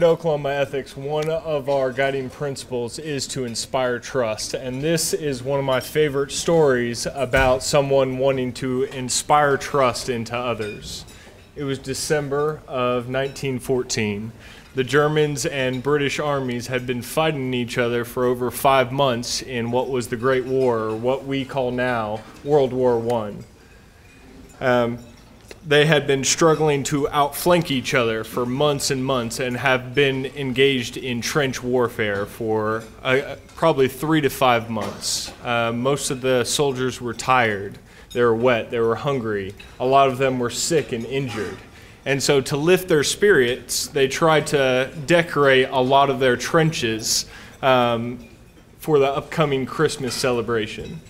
Oklahoma Ethics, one of our guiding principles is to inspire trust. And this is one of my favorite stories about someone wanting to inspire trust into others. It was December of 1914. The Germans and British armies had been fighting each other for over 5 months in what was the Great War, or what we call now World War I. They had been struggling to outflank each other for months and months and have been engaged in trench warfare for probably 3 to 5 months. Most of the soldiers were tired. They were wet. They were hungry. A lot of them were sick and injured. And so to lift their spirits, they tried to decorate a lot of their trenches for the upcoming Christmas celebration.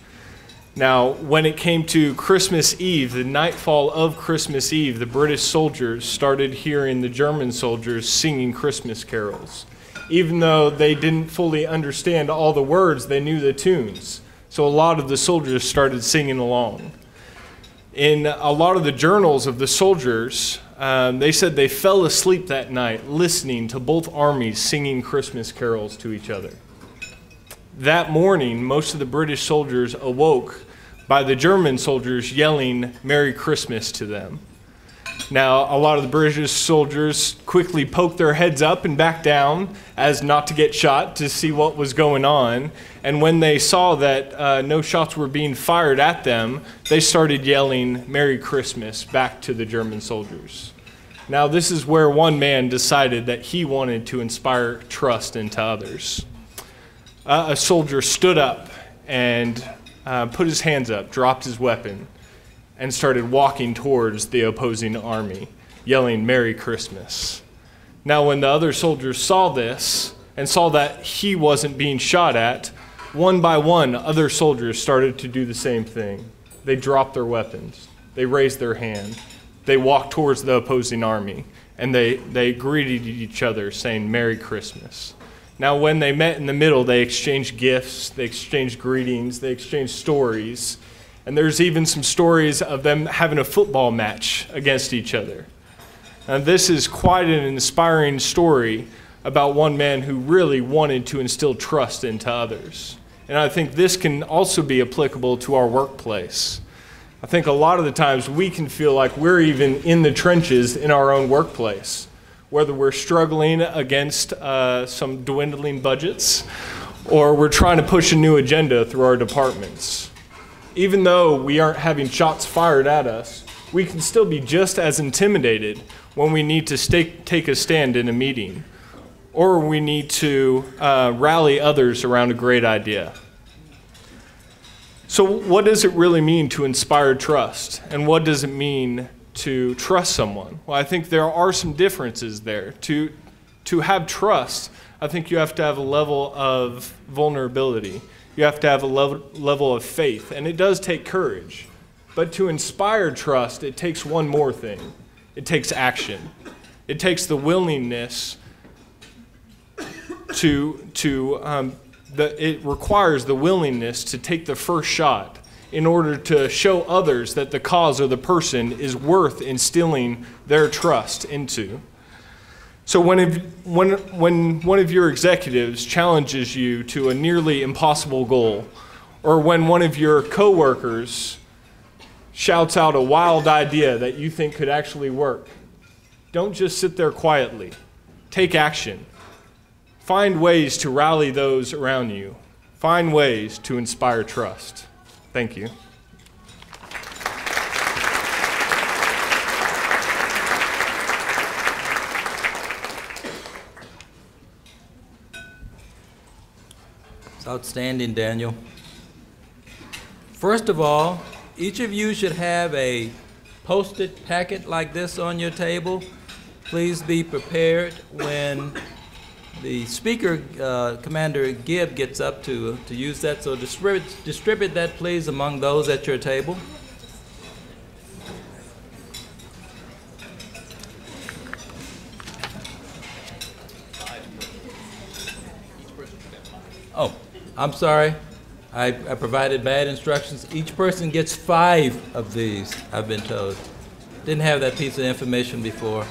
Now, when it came to Christmas Eve, the nightfall of Christmas Eve, the British soldiers started hearing the German soldiers singing Christmas carols. Even though they didn't fully understand all the words, they knew the tunes. So a lot of the soldiers started singing along. In a lot of the journals of the soldiers, they said they fell asleep that night listening to both armies singing Christmas carols to each other. That morning, most of the British soldiers awoke by the German soldiers yelling Merry Christmas to them. Now, a lot of the British soldiers quickly poked their heads up and back down as not to get shot to see what was going on. And when they saw that no shots were being fired at them, they started yelling Merry Christmas back to the German soldiers. Now, this is where one man decided that he wanted to inspire trust into others. A soldier stood up and put his hands up, dropped his weapon, and started walking towards the opposing army, yelling, Merry Christmas. Now, when the other soldiers saw this and saw that he wasn't being shot at, one by one, other soldiers started to do the same thing. They dropped their weapons. They raised their hand. They walked towards the opposing army, and they greeted each other, saying, Merry Christmas. Now, when they met in the middle, they exchanged gifts, they exchanged greetings, they exchanged stories, and there's even some stories of them having a football match against each other. Now, this is quite an inspiring story about one man who really wanted to instill trust into others. And I think this can also be applicable to our workplace. I think a lot of the times we can feel like we're even in the trenches in our own workplace, whether we're struggling against some dwindling budgets or we're trying to push a new agenda through our departments. Even though we aren't having shots fired at us, we can still be just as intimidated when we need to take a stand in a meeting, or we need to rally others around a great idea. So what does it really mean to inspire trust? And what does it mean to trust someone? Well, I think there are some differences there. To have trust, I think you have to have a level of vulnerability. You have to have a level of faith, and it does take courage. But to inspire trust, it takes one more thing. It takes action. It takes the willingness it requires the willingness to take the first shot in order to show others that the cause or the person is worth instilling their trust into. So when one of your executives challenges you to a nearly impossible goal, or when one of your coworkers shouts out a wild idea that you think could actually work, don't just sit there quietly. Take action. Find ways to rally those around you. Find ways to inspire trust. Thank you. It's outstanding, Daniel. First of all, each of you should have a Post-it packet like this on your table. Please be prepared when the speaker, Commander Gibb, gets up to use that. So distribute that, please, among those at your table. Oh, I'm sorry. I provided bad instructions. Each person gets 5 of these, I've been told. Didn't have that piece of information before.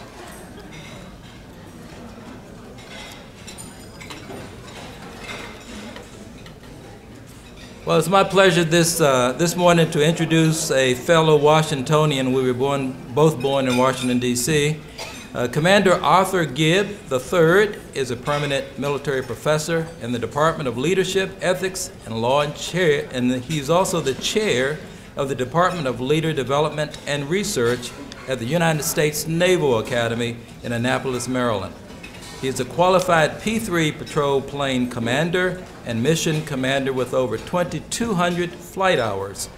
Well, it's my pleasure this morning to introduce a fellow Washingtonian. We were both born in Washington, D.C. Commander Arthur Gibb III is a permanent military professor in the Department of Leadership, Ethics, and Law, and he's also the chair of the Department of Leader Development and Research at the United States Naval Academy in Annapolis, Maryland. He is a qualified P-3 patrol plane commander and mission commander with over 2,200 flight hours,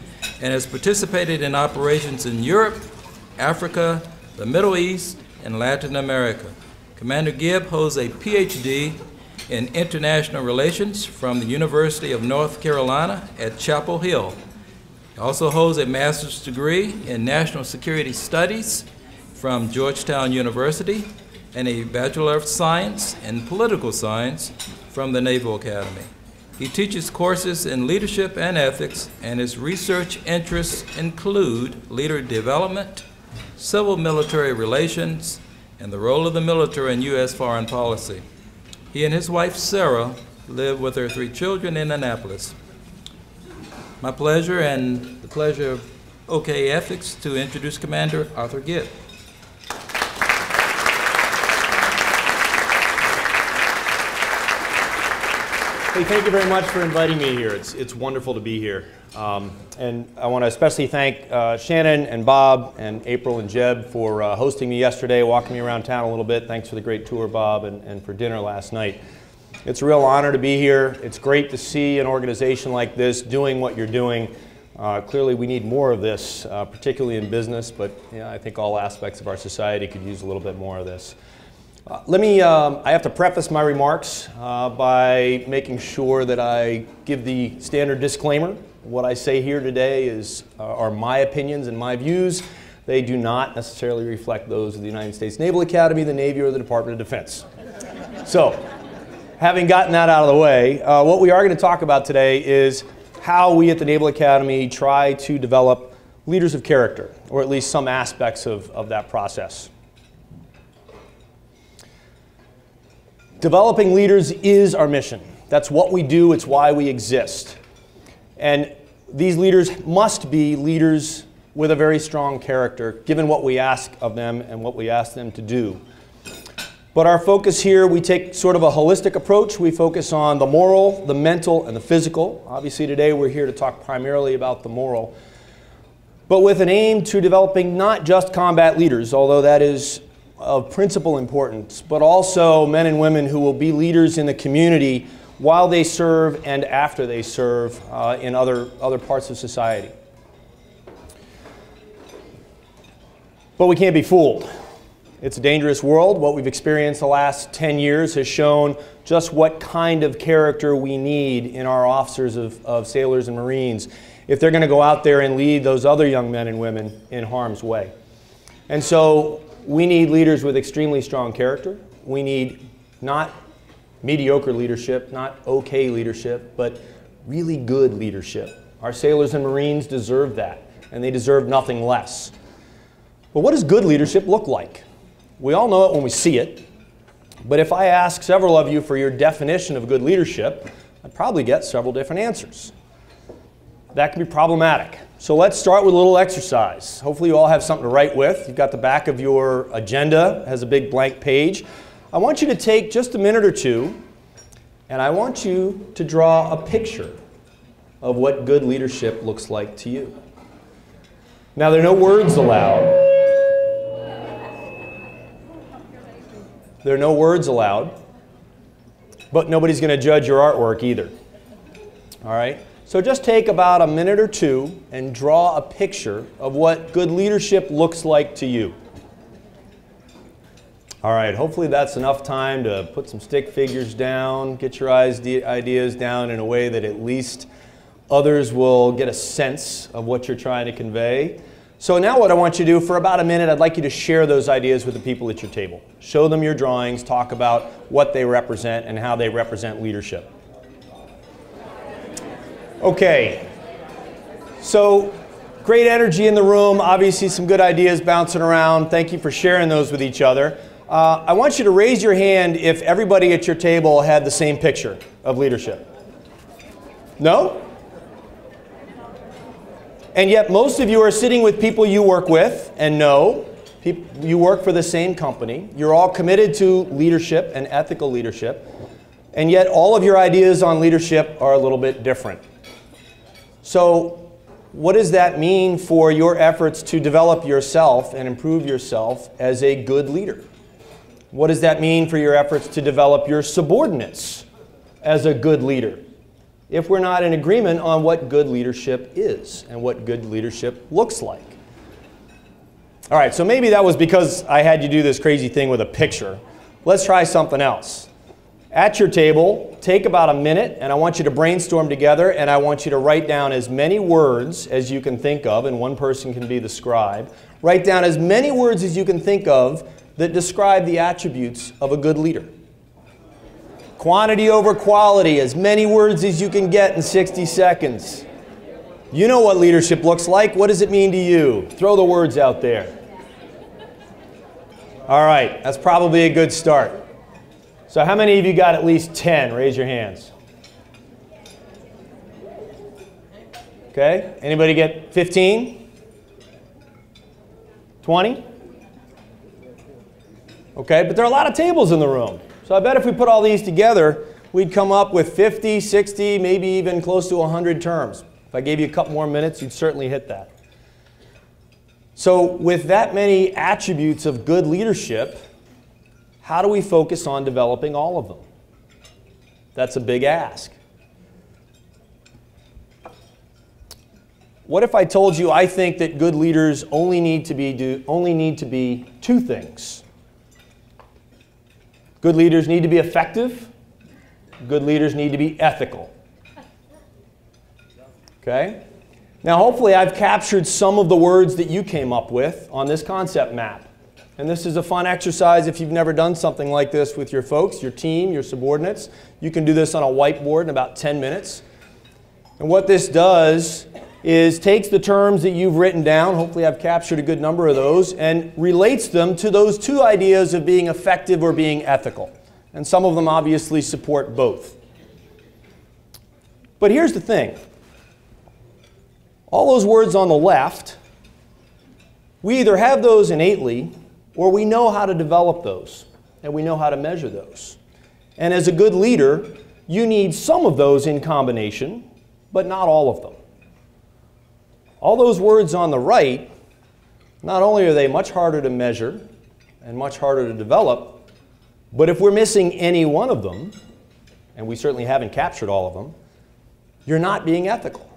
and has participated in operations in Europe, Africa, the Middle East, and Latin America. Commander Gibb holds a Ph.D. in International Relations from the University of North Carolina at Chapel Hill. He also holds a master's degree in National Security Studies from Georgetown University and a Bachelor of Science in Political Science from the Naval Academy. He teaches courses in leadership and ethics, and his research interests include leader development, civil-military relations, and the role of the military in U.S. foreign policy. He and his wife, Sarah, live with their 3 children in Annapolis. My pleasure and the pleasure of OK Ethics to introduce Commander Arthur Gibb. Hey, thank you very much for inviting me here. It's wonderful to be here. And I want to especially thank Shannon and Bob and April and Jeb for hosting me yesterday, walking me around town a little bit. Thanks for the great tour, Bob, and for dinner last night. It's a real honor to be here. It's great to see an organization like this doing what you're doing. Clearly we need more of this, particularly in business, but yeah, I think all aspects of our society could use a little bit more of this. I have to preface my remarks by making sure that I give the standard disclaimer. What I say here today are my opinions and my views. They do not necessarily reflect those of the United States Naval Academy, the Navy, or the Department of Defense. So, having gotten that out of the way, what we are going to talk about today is how we at the Naval Academy try to develop leaders of character, or at least some aspects of that process. Developing leaders is our mission. That's what we do. It's why we exist. And these leaders must be leaders with a very strong character, given what we ask of them and what we ask them to do. But our focus here, we take sort of a holistic approach. We focus on the moral, the mental, and the physical. Obviously today we're here to talk primarily about the moral, but with an aim to developing not just combat leaders, although that is of principal importance, but also men and women who will be leaders in the community while they serve and after they serve in other parts of society. But we can't be fooled. It's a dangerous world. What we've experienced the last 10 years has shown just what kind of character we need in our officers of sailors and Marines if they're going to go out there and lead those other young men and women in harm's way. And so we need leaders with extremely strong character. We need not mediocre leadership, not okay leadership, but really good leadership. Our sailors and Marines deserve that, and they deserve nothing less. But what does good leadership look like? We all know it when we see it, but if I ask several of you for your definition of good leadership, I'd probably get several different answers. That can be problematic. So let's start with a little exercise. Hopefully you all have something to write with. You've got the back of your agenda, it has a big blank page. I want you to take just a minute or two, and I want you to draw a picture of what good leadership looks like to you. Now, there are no words allowed. There are no words allowed, but nobody's going to judge your artwork either. All right? So just take about a minute or two and draw a picture of what good leadership looks like to you. All right, hopefully that's enough time to put some stick figures down, get your ideas down in a way that at least others will get a sense of what you're trying to convey. So now what I want you to do, for about a minute, I'd like you to share those ideas with the people at your table. Show them your drawings, talk about what they represent and how they represent leadership. Okay, so great energy in the room, obviously some good ideas bouncing around. Thank you for sharing those with each other. I want you to raise your hand if everybody at your table had the same picture of leadership. No? And yet most of you are sitting with people you work with and know. You work for the same company. You're all committed to leadership and ethical leadership. And yet all of your ideas on leadership are a little bit different. So what does that mean for your efforts to develop yourself and improve yourself as a good leader? What does that mean for your efforts to develop your subordinates as a good leader? If we're not in agreement on what good leadership is and what good leadership looks like. All right, so maybe that was because I had you do this crazy thing with a picture. Let's try something else. At your table, take about a minute, and I want you to brainstorm together, and I want you to write down as many words as you can think of, and one person can be the scribe. Write down as many words as you can think of that describe the attributes of a good leader. Quantity over quality, as many words as you can get in 60 seconds. You know what leadership looks like. What does it mean to you? Throw the words out there. All right, that's probably a good start. So how many of you got at least 10? Raise your hands. Okay, anybody get 15? 20? Okay, but there are a lot of tables in the room. So I bet if we put all these together, we'd come up with 50, 60, maybe even close to 100 terms. If I gave you a couple more minutes, you'd certainly hit that. So with that many attributes of good leadership, how do we focus on developing all of them? That's a big ask. What if I told you I think that good leaders only need to be two things? Good leaders need to be effective. Good leaders need to be ethical. Okay? Now hopefully I've captured some of the words that you came up with on this concept map. And this is a fun exercise if you've never done something like this with your folks, your team, your subordinates. You can do this on a whiteboard in about 10 minutes. And what this does is takes the terms that you've written down, hopefully I've captured a good number of those, and relates them to those two ideas of being effective or being ethical. And some of them obviously support both. But here's the thing. All those words on the left, we either have those innately or we know how to develop those and we know how to measure those. And as a good leader, you need some of those in combination, but not all of them. All those words on the right, not only are they much harder to measure and much harder to develop, but if we're missing any one of them, and we certainly haven't captured all of them, you're not being ethical.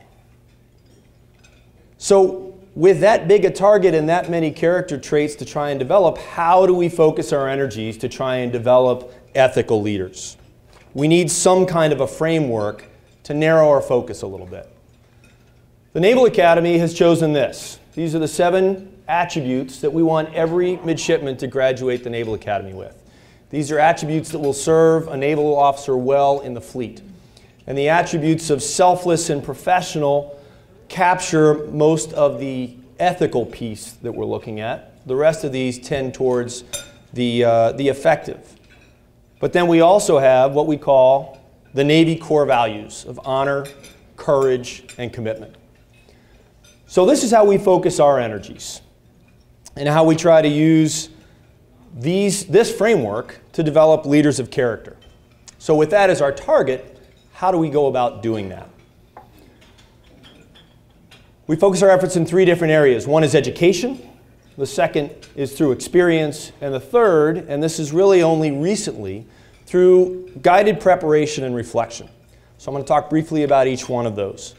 So with that big a target and that many character traits to try and develop, how do we focus our energies to try and develop ethical leaders? We need some kind of a framework to narrow our focus a little bit. The Naval Academy has chosen this. These are the 7 attributes that we want every midshipman to graduate the Naval Academy with. These are attributes that will serve a naval officer well in the fleet. And the attributes of selfless and professional capture most of the ethical piece that we're looking at. The rest of these tend towards the effective. But then we also have what we call the Navy core values of honor, courage, and commitment. So this is how we focus our energies and how we try to use this framework to develop leaders of character. So with that as our target, how do we go about doing that? We focus our efforts in 3 different areas. One is education, the second is through experience, and the third, and this is really only recently, through guided preparation and reflection. So I'm going to talk briefly about each one of those.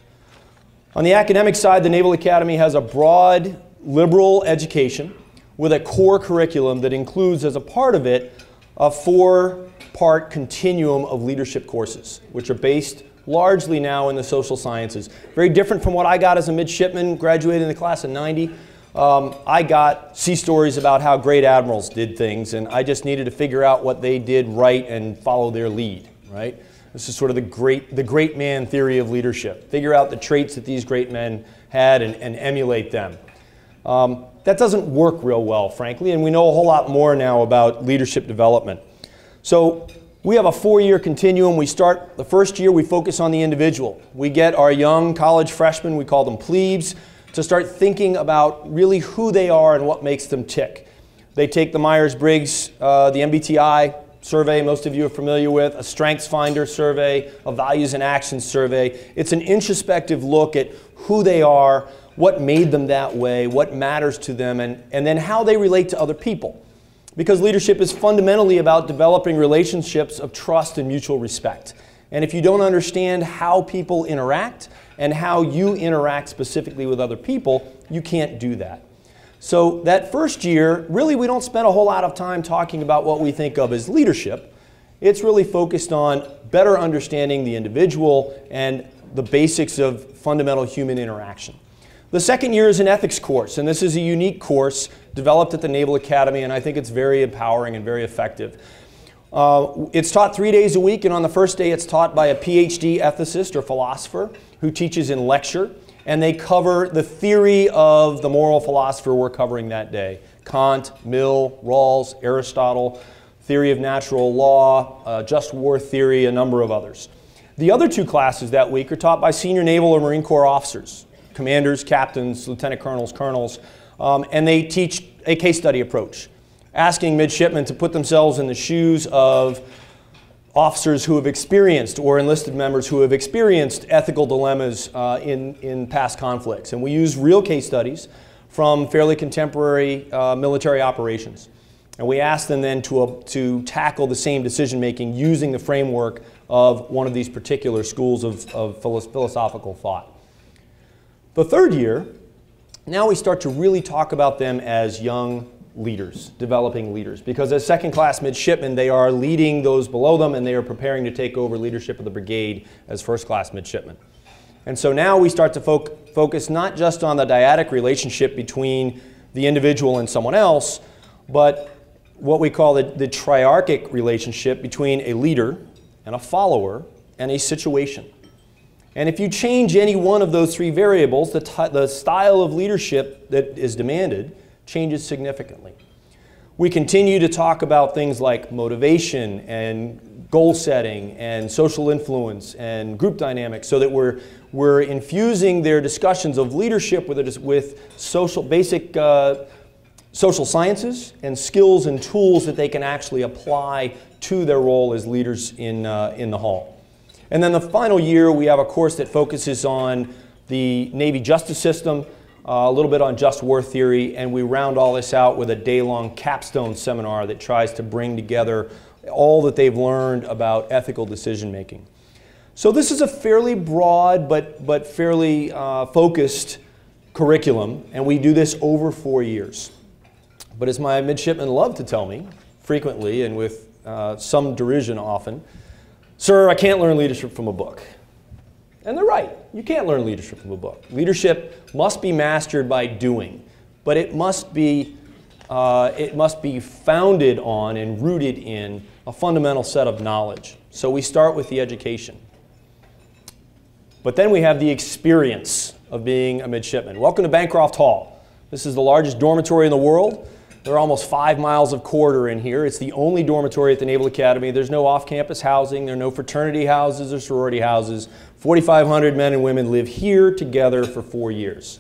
On the academic side, the Naval Academy has a broad, liberal education with a core curriculum that includes as a part of it a 4-part continuum of leadership courses, which are based largely now in the social sciences. Very different from what I got as a midshipman, graduated in the class of 90. I got sea stories about how great admirals did things, and I just needed to figure out what they did right and follow their lead, right? This is sort of the great man theory of leadership. Figure out the traits that these great men had and emulate them. That doesn't work real well, frankly, and we know a whole lot more now about leadership development. So we have a 4-year continuum. We start the first year, we focus on the individual. We get our young college freshmen, we call them plebes, to start thinking about really who they are and what makes them tick. They take the Myers-Briggs, the MBTI survey most of you are familiar with, a Strengths Finder survey, a Values and Actions survey. It's an introspective look at who they are, what made them that way, what matters to them, and then how they relate to other people. Because leadership is fundamentally about developing relationships of trust and mutual respect. And if you don't understand how people interact and how you interact specifically with other people, you can't do that. So that first year, really we don't spend a whole lot of time talking about what we think of as leadership. It's really focused on better understanding the individual and the basics of fundamental human interaction. The second year is an ethics course, and this is a unique course developed at the Naval Academy, and I think it's very empowering and very effective. It's taught 3 days a week, and on the first day it's taught by a Ph.D. ethicist or philosopher who teaches in lecture, and they cover the theory of the moral philosopher we're covering that day. Kant, Mill, Rawls, Aristotle, theory of natural law, just war theory, a number of others. The other 2 classes that week are taught by senior Naval or Marine Corps officers, commanders, captains, lieutenant colonels, colonels, and they teach a case study approach, asking midshipmen to put themselves in the shoes of officers who have experienced, or enlisted members who have experienced ethical dilemmas in past conflicts. And we use real case studies from fairly contemporary military operations. And we ask them then to tackle the same decision making using the framework of one of these particular schools of philosophical thought. The third year, now we start to really talk about them as young leaders, developing leaders, because as second class midshipmen they are leading those below them and they are preparing to take over leadership of the brigade as first class midshipmen. And so now we start to focus not just on the dyadic relationship between the individual and someone else, but what we call the triarchic relationship between a leader and a follower and a situation. And if you change any one of those 3 variables, the style of leadership that is demanded changes significantly. We continue to talk about things like motivation and goal setting and social influence and group dynamics so that we're infusing their discussions of leadership with basic social sciences and skills and tools that they can actually apply to their role as leaders in the hall. And then the final year we have a course that focuses on the Navy justice system, a little bit on just war theory, and we round all this out with a day-long capstone seminar that tries to bring together all that they've learned about ethical decision making. So this is a fairly broad but fairly focused curriculum, and we do this over 4 years. But as my midshipmen love to tell me frequently and with some derision often, "Sir, I can't learn leadership from a book." And they're right. You can't learn leadership from a book. Leadership must be mastered by doing, but it must be founded on and rooted in a fundamental set of knowledge. So we start with the education. But then we have the experience of being a midshipman. Welcome to Bancroft Hall. This is the largest dormitory in the world. There are almost 5 miles of corridor in here. It's the only dormitory at the Naval Academy. There's no off-campus housing. There are no fraternity houses or sorority houses. 4,500 men and women live here together for 4 years.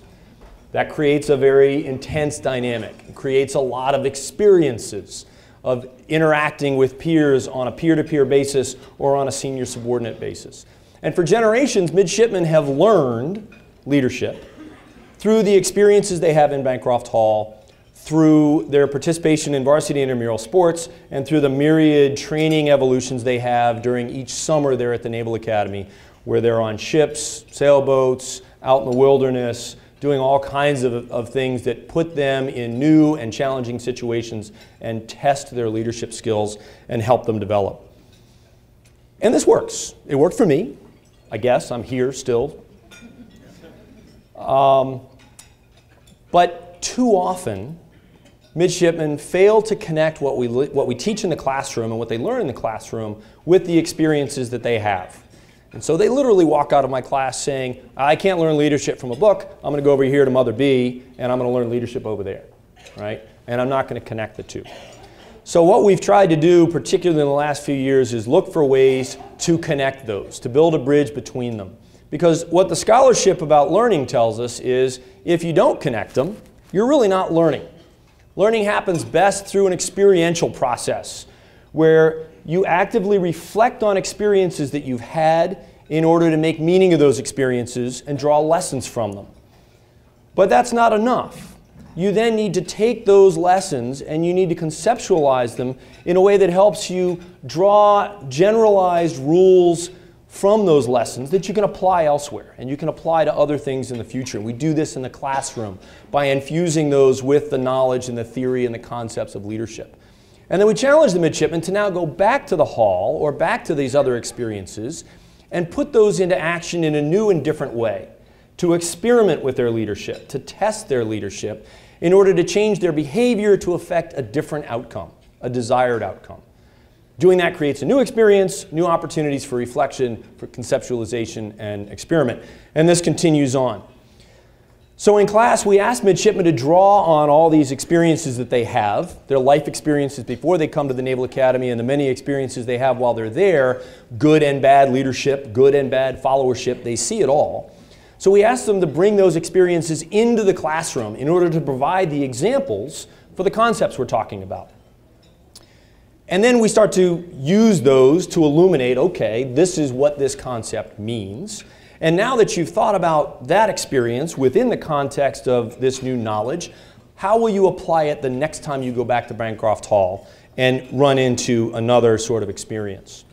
That creates a very intense dynamic. It creates a lot of experiences of interacting with peers on a peer-to-peer basis or on a senior subordinate basis. And for generations, midshipmen have learned leadership through the experiences they have in Bancroft Hall, through their participation in varsity intramural sports, and through the myriad training evolutions they have during each summer there at the Naval Academy, where they're on ships, sailboats, out in the wilderness, doing all kinds of things that put them in new and challenging situations and test their leadership skills and help them develop. And this works. It worked for me. I guess I'm here still. But too often, midshipmen fail to connect what we teach in the classroom and what they learn in the classroom with the experiences that they have. And so they literally walk out of my class saying, "I can't learn leadership from a book. I'm going to go over here to Mother B and I'm going to learn leadership over there." Right? And I'm not going to connect the two. So what we've tried to do, particularly in the last few years, is look for ways to connect those, to build a bridge between them. Because what the scholarship about learning tells us is if you don't connect them, you're really not learning. Learning happens best through an experiential process where you actively reflect on experiences that you've had in order to make meaning of those experiences and draw lessons from them. But that's not enough. You then need to take those lessons and you need to conceptualize them in a way that helps you draw generalized rules from those lessons that you can apply elsewhere and you can apply to other things in the future. And we do this in the classroom by infusing those with the knowledge and the theory and the concepts of leadership. And then we challenge the midshipmen to now go back to the hall or back to these other experiences and put those into action in a new and different way, to experiment with their leadership, to test their leadership in order to change their behavior to affect a different outcome, a desired outcome. Doing that creates a new experience, new opportunities for reflection, for conceptualization and experiment. And this continues on. So in class, we ask midshipmen to draw on all these experiences that they have, their life experiences before they come to the Naval Academy and the many experiences they have while they're there, good and bad leadership, good and bad followership, they see it all. So we ask them to bring those experiences into the classroom in order to provide the examples for the concepts we're talking about. And then we start to use those to illuminate, okay, this is what this concept means. And now that you've thought about that experience within the context of this new knowledge, how will you apply it the next time you go back to Bancroft Hall and run into another sort of experience?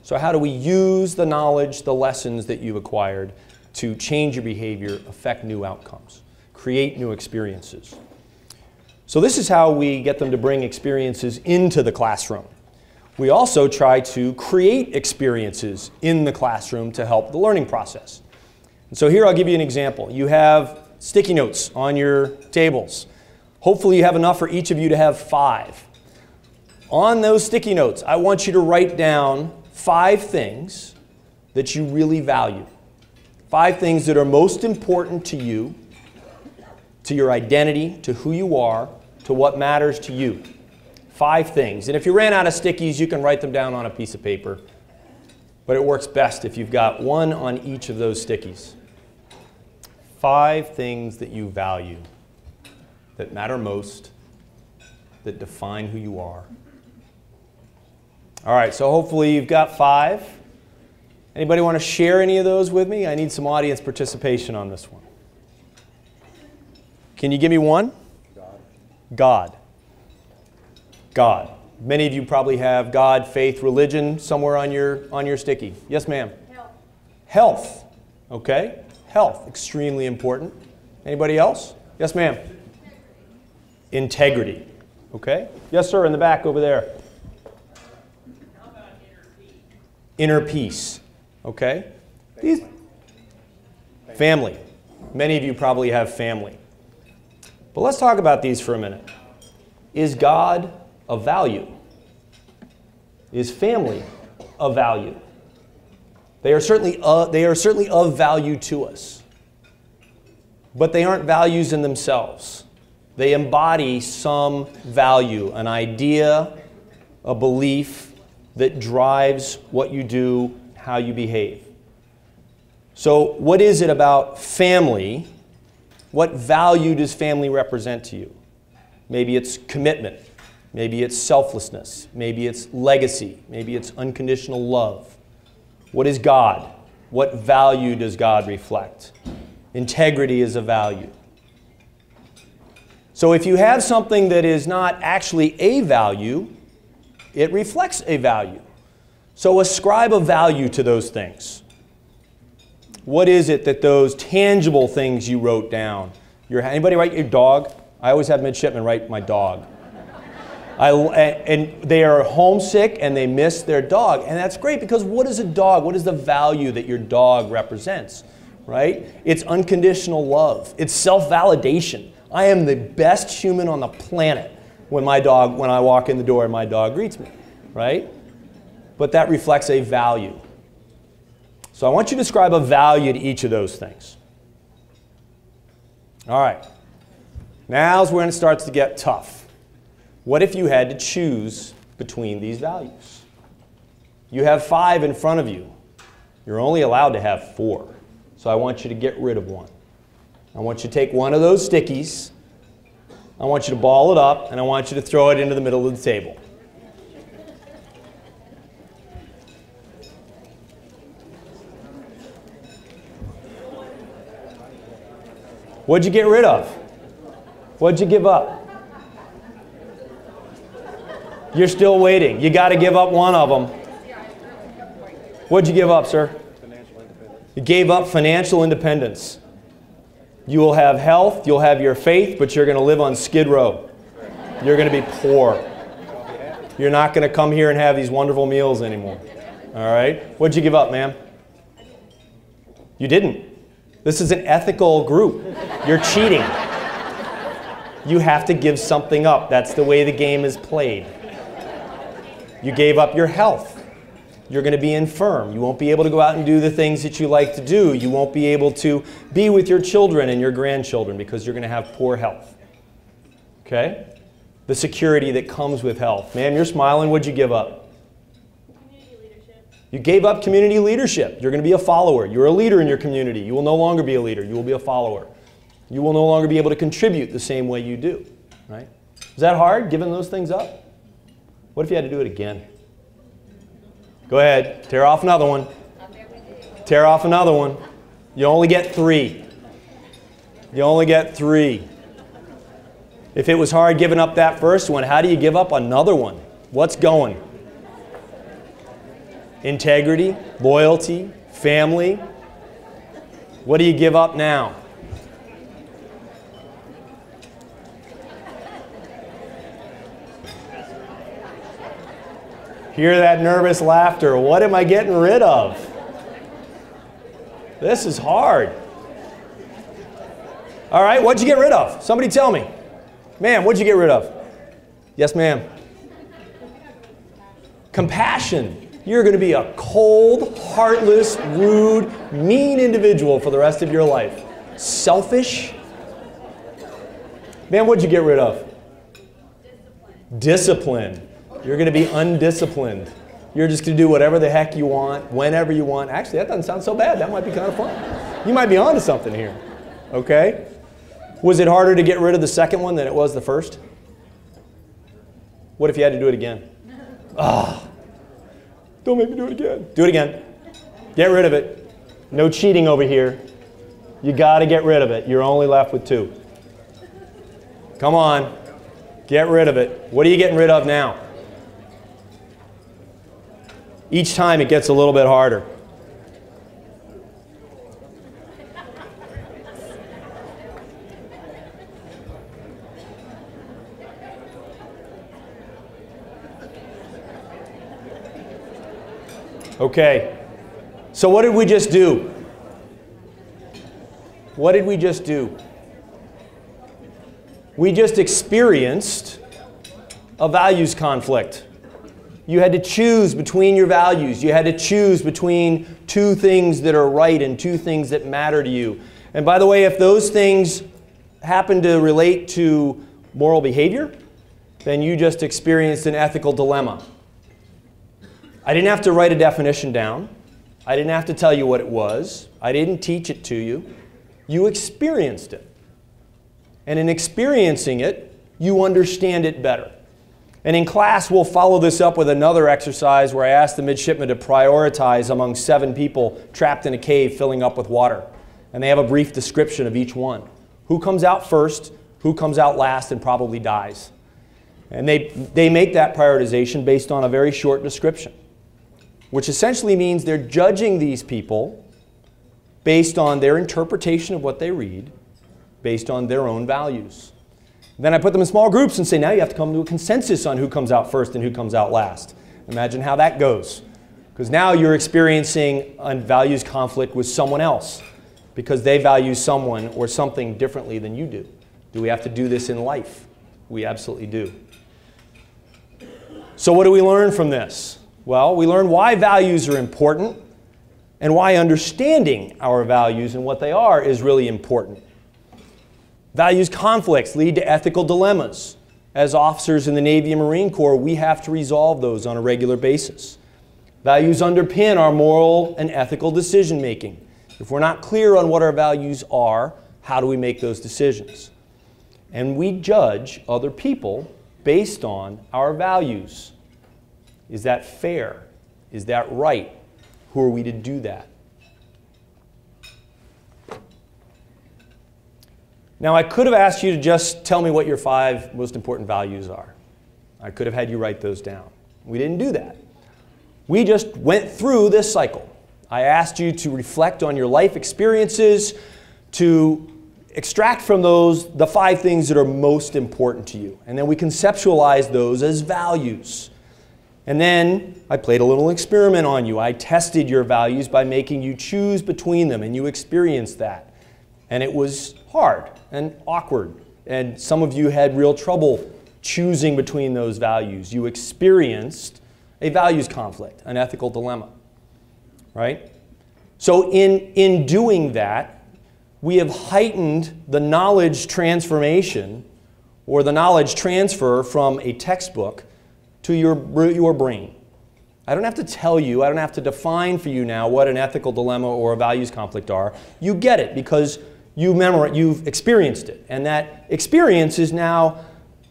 So how do we use the knowledge, the lessons that you've acquired to change your behavior, affect new outcomes, create new experiences? So this is how we get them to bring experiences into the classroom. We also try to create experiences in the classroom to help the learning process. And so here I'll give you an example. You have sticky notes on your tables. Hopefully you have enough for each of you to have 5. On those sticky notes, I want you to write down 5 things that you really value. 5 things that are most important to you, to your identity, to who you are, to what matters to you. 5 things. And if you ran out of stickies, you can write them down on a piece of paper. But it works best if you've got 1 on each of those stickies. 5 things that you value, that matter most, that define who you are. All right, so hopefully you've got 5. Anybody want to share any of those with me? I need some audience participation on this one. Can you give me 1? God. God. Many of you probably have God, faith, religion somewhere on your sticky. Yes, ma'am? Health. Health. Okay. Health. Extremely important. Anybody else? Yes, ma'am? Integrity. Okay. Yes, sir, in the back over there. How about inner peace? Inner peace. Okay. Family. Many of you probably have family. But let's talk about these for a minute. Is God of value? Is family of value? They are certainly of value to us. But they aren't values in themselves. They embody some value, an idea, a belief that drives what you do, how you behave. So what is it about family? What value does family represent to you? Maybe it's commitment. Maybe it's selflessness. Maybe it's legacy. Maybe it's unconditional love. What is God? What value does God reflect? Integrity is a value. So if you have something that is not actually a value, it reflects a value. So ascribe a value to those things. What is it that those tangible things you wrote down? Anybody write your dog? I always have midshipmen write my dog. And they are homesick and they miss their dog. And that's great because what is a dog? What is the value that your dog represents? Right? It's unconditional love. It's self-validation. I am the best human on the planet when I walk in the door and my dog greets me. Right? But that reflects a value. So I want you to ascribe a value to each of those things. All right. Now's when it starts to get tough. What if you had to choose between these values? You have 5 in front of you. You're only allowed to have 4. So I want you to get rid of one. I want you to take one of those stickies. I want you to ball it up, and I want you to throw it into the middle of the table. What'd you get rid of? What'd you give up? You're still waiting. You got to give up one of them. What'd you give up, sir? Financial independence. You gave up financial independence. You will have health, you'll have your faith, but you're going to live on Skid Row. You're going to be poor. You're not going to come here and have these wonderful meals anymore. All right? What'd you give up, ma'am? You didn't. This is an ethical group. You're cheating. You have to give something up. That's the way the game is played. You gave up your health. You're going to be infirm. You won't be able to go out and do the things that you like to do. You won't be able to be with your children and your grandchildren because you're going to have poor health. Okay? The security that comes with health. Ma'am, you're smiling. What'd you give up? You gave up community leadership. You're going to be a follower. You're a leader in your community. You will no longer be a leader. You will be a follower. You will no longer be able to contribute the same way you do. Right? Is that hard, giving those things up? What if you had to do it again? Go ahead. Tear off another one. Tear off another one. You only get 3. You only get 3. If it was hard giving up that first one, how do you give up another one? What's going? Integrity, loyalty, family. What do you give up now? Hear that nervous laughter. What am I getting rid of? This is hard. All right, what'd you get rid of? Somebody tell me. Ma'am, what'd you get rid of? Yes, ma'am. Compassion. You're going to be a cold, heartless, rude, mean individual for the rest of your life. Selfish. Man, what'd you get rid of? Discipline. You're going to be undisciplined. You're just going to do whatever the heck you want, whenever you want. Actually, that doesn't sound so bad. That might be kind of fun. You might be onto something here. Okay? Was it harder to get rid of the second one than it was the first? What if you had to do it again? Ah. Don't make me do it again. Do it again. Get rid of it. No cheating over here. You got to get rid of it. You're only left with 2. Come on. Get rid of it. What are you getting rid of now? Each time it gets a little bit harder. Okay, so what did we just do? What did we just do? We just experienced a values conflict. You had to choose between your values. You had to choose between 2 things that are right and 2 things that matter to you. And by the way, if those things happen to relate to moral behavior, then you just experienced an ethical dilemma. I didn't have to write a definition down. I didn't have to tell you what it was. I didn't teach it to you. You experienced it. And in experiencing it, you understand it better. And in class, we'll follow this up with another exercise where I ask the midshipmen to prioritize among 7 people trapped in a cave filling up with water. And they have a brief description of each one. Who comes out first, who comes out last, and probably dies. And they make that prioritization based on a very short description, which essentially means they're judging these people based on their interpretation of what they read, based on their own values. Then I put them in small groups and say, now you have to come to a consensus on who comes out first and who comes out last. Imagine how that goes. Because now you're experiencing a values conflict with someone else because they value someone or something differently than you do. Do we have to do this in life? We absolutely do. So what do we learn from this? Well, we learn why values are important and why understanding our values and what they are is really important. Values conflicts lead to ethical dilemmas. As officers in the Navy and Marine Corps, we have to resolve those on a regular basis. Values underpin our moral and ethical decision making. If we're not clear on what our values are, how do we make those decisions? And we judge other people based on our values. Is that fair? Is that right? Who are we to do that? Now, I could have asked you to just tell me what your 5 most important values are. I could have had you write those down. We didn't do that. We just went through this cycle. I asked you to reflect on your life experiences, to extract from those the 5 things that are most important to you. And then we conceptualized those as values. And then I played a little experiment on you. I tested your values by making you choose between them, and you experienced that. And it was hard and awkward. And some of you had real trouble choosing between those values. You experienced a values conflict, an ethical dilemma, right? So in doing that, we have heightened the knowledge transformation or the knowledge transfer from a textbook to your brain. I don't have to tell you, I don't have to define for you now what an ethical dilemma or a values conflict are. You get it because you've experienced it. And that experience is now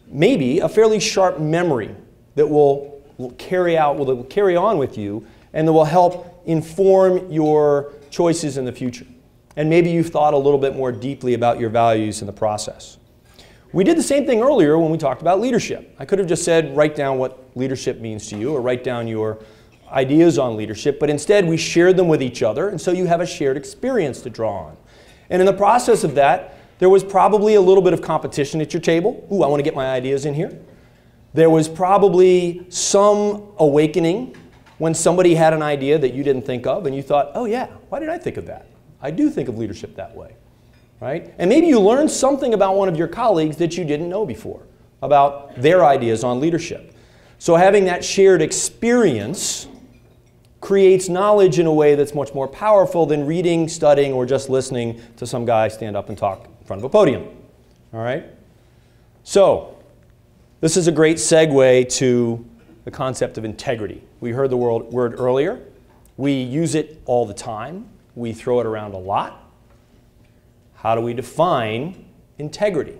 maybe a fairly sharp memory that will carry on with you and that will help inform your choices in the future. And maybe you've thought a little bit more deeply about your values in the process. We did the same thing earlier when we talked about leadership. I could have just said, write down what leadership means to you or write down your ideas on leadership, but instead we shared them with each other, and so you have a shared experience to draw on. And in the process of that, there was probably a little bit of competition at your table. Ooh, I want to get my ideas in here. There was probably some awakening when somebody had an idea that you didn't think of, and you thought, oh yeah, why did I think of that? I do think of leadership that way, right? And maybe you learned something about one of your colleagues that you didn't know before, about their ideas on leadership. So having that shared experience creates knowledge in a way that's much more powerful than reading, studying, or just listening to some guy stand up and talk in front of a podium. All right? So, this is a great segue to the concept of integrity. We heard the word earlier. We use it all the time. We throw it around a lot. How do we define integrity?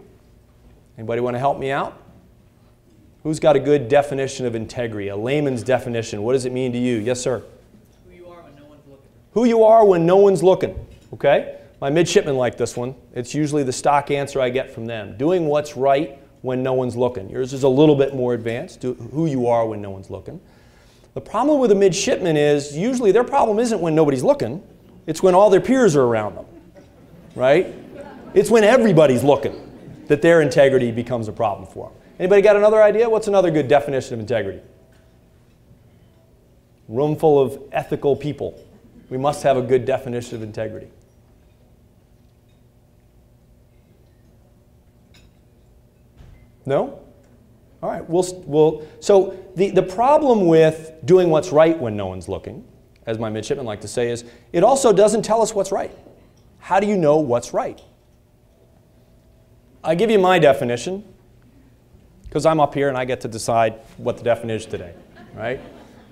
Anybody want to help me out? Who's got a good definition of integrity, a layman's definition? What does it mean to you? Yes, sir? Who you are when no one's looking. Who you are when no one's looking. Okay? My midshipmen like this one. It's usually the stock answer I get from them. Doing what's right when no one's looking. Yours is a little bit more advanced. Who you are when no one's looking. The problem with a midshipman is usually their problem isn't when nobody's looking. It's when all their peers are around them. Right? It's when everybody's looking that their integrity becomes a problem for them. Anybody got another idea? What's another good definition of integrity? Room full of ethical people. We must have a good definition of integrity. No? All right. So the problem with doing what's right when no one's looking, as my midshipmen like to say, is it also doesn't tell us what's right. How do you know what's right? I give you my definition, because I'm up here and I get to decide what the definition is today, right?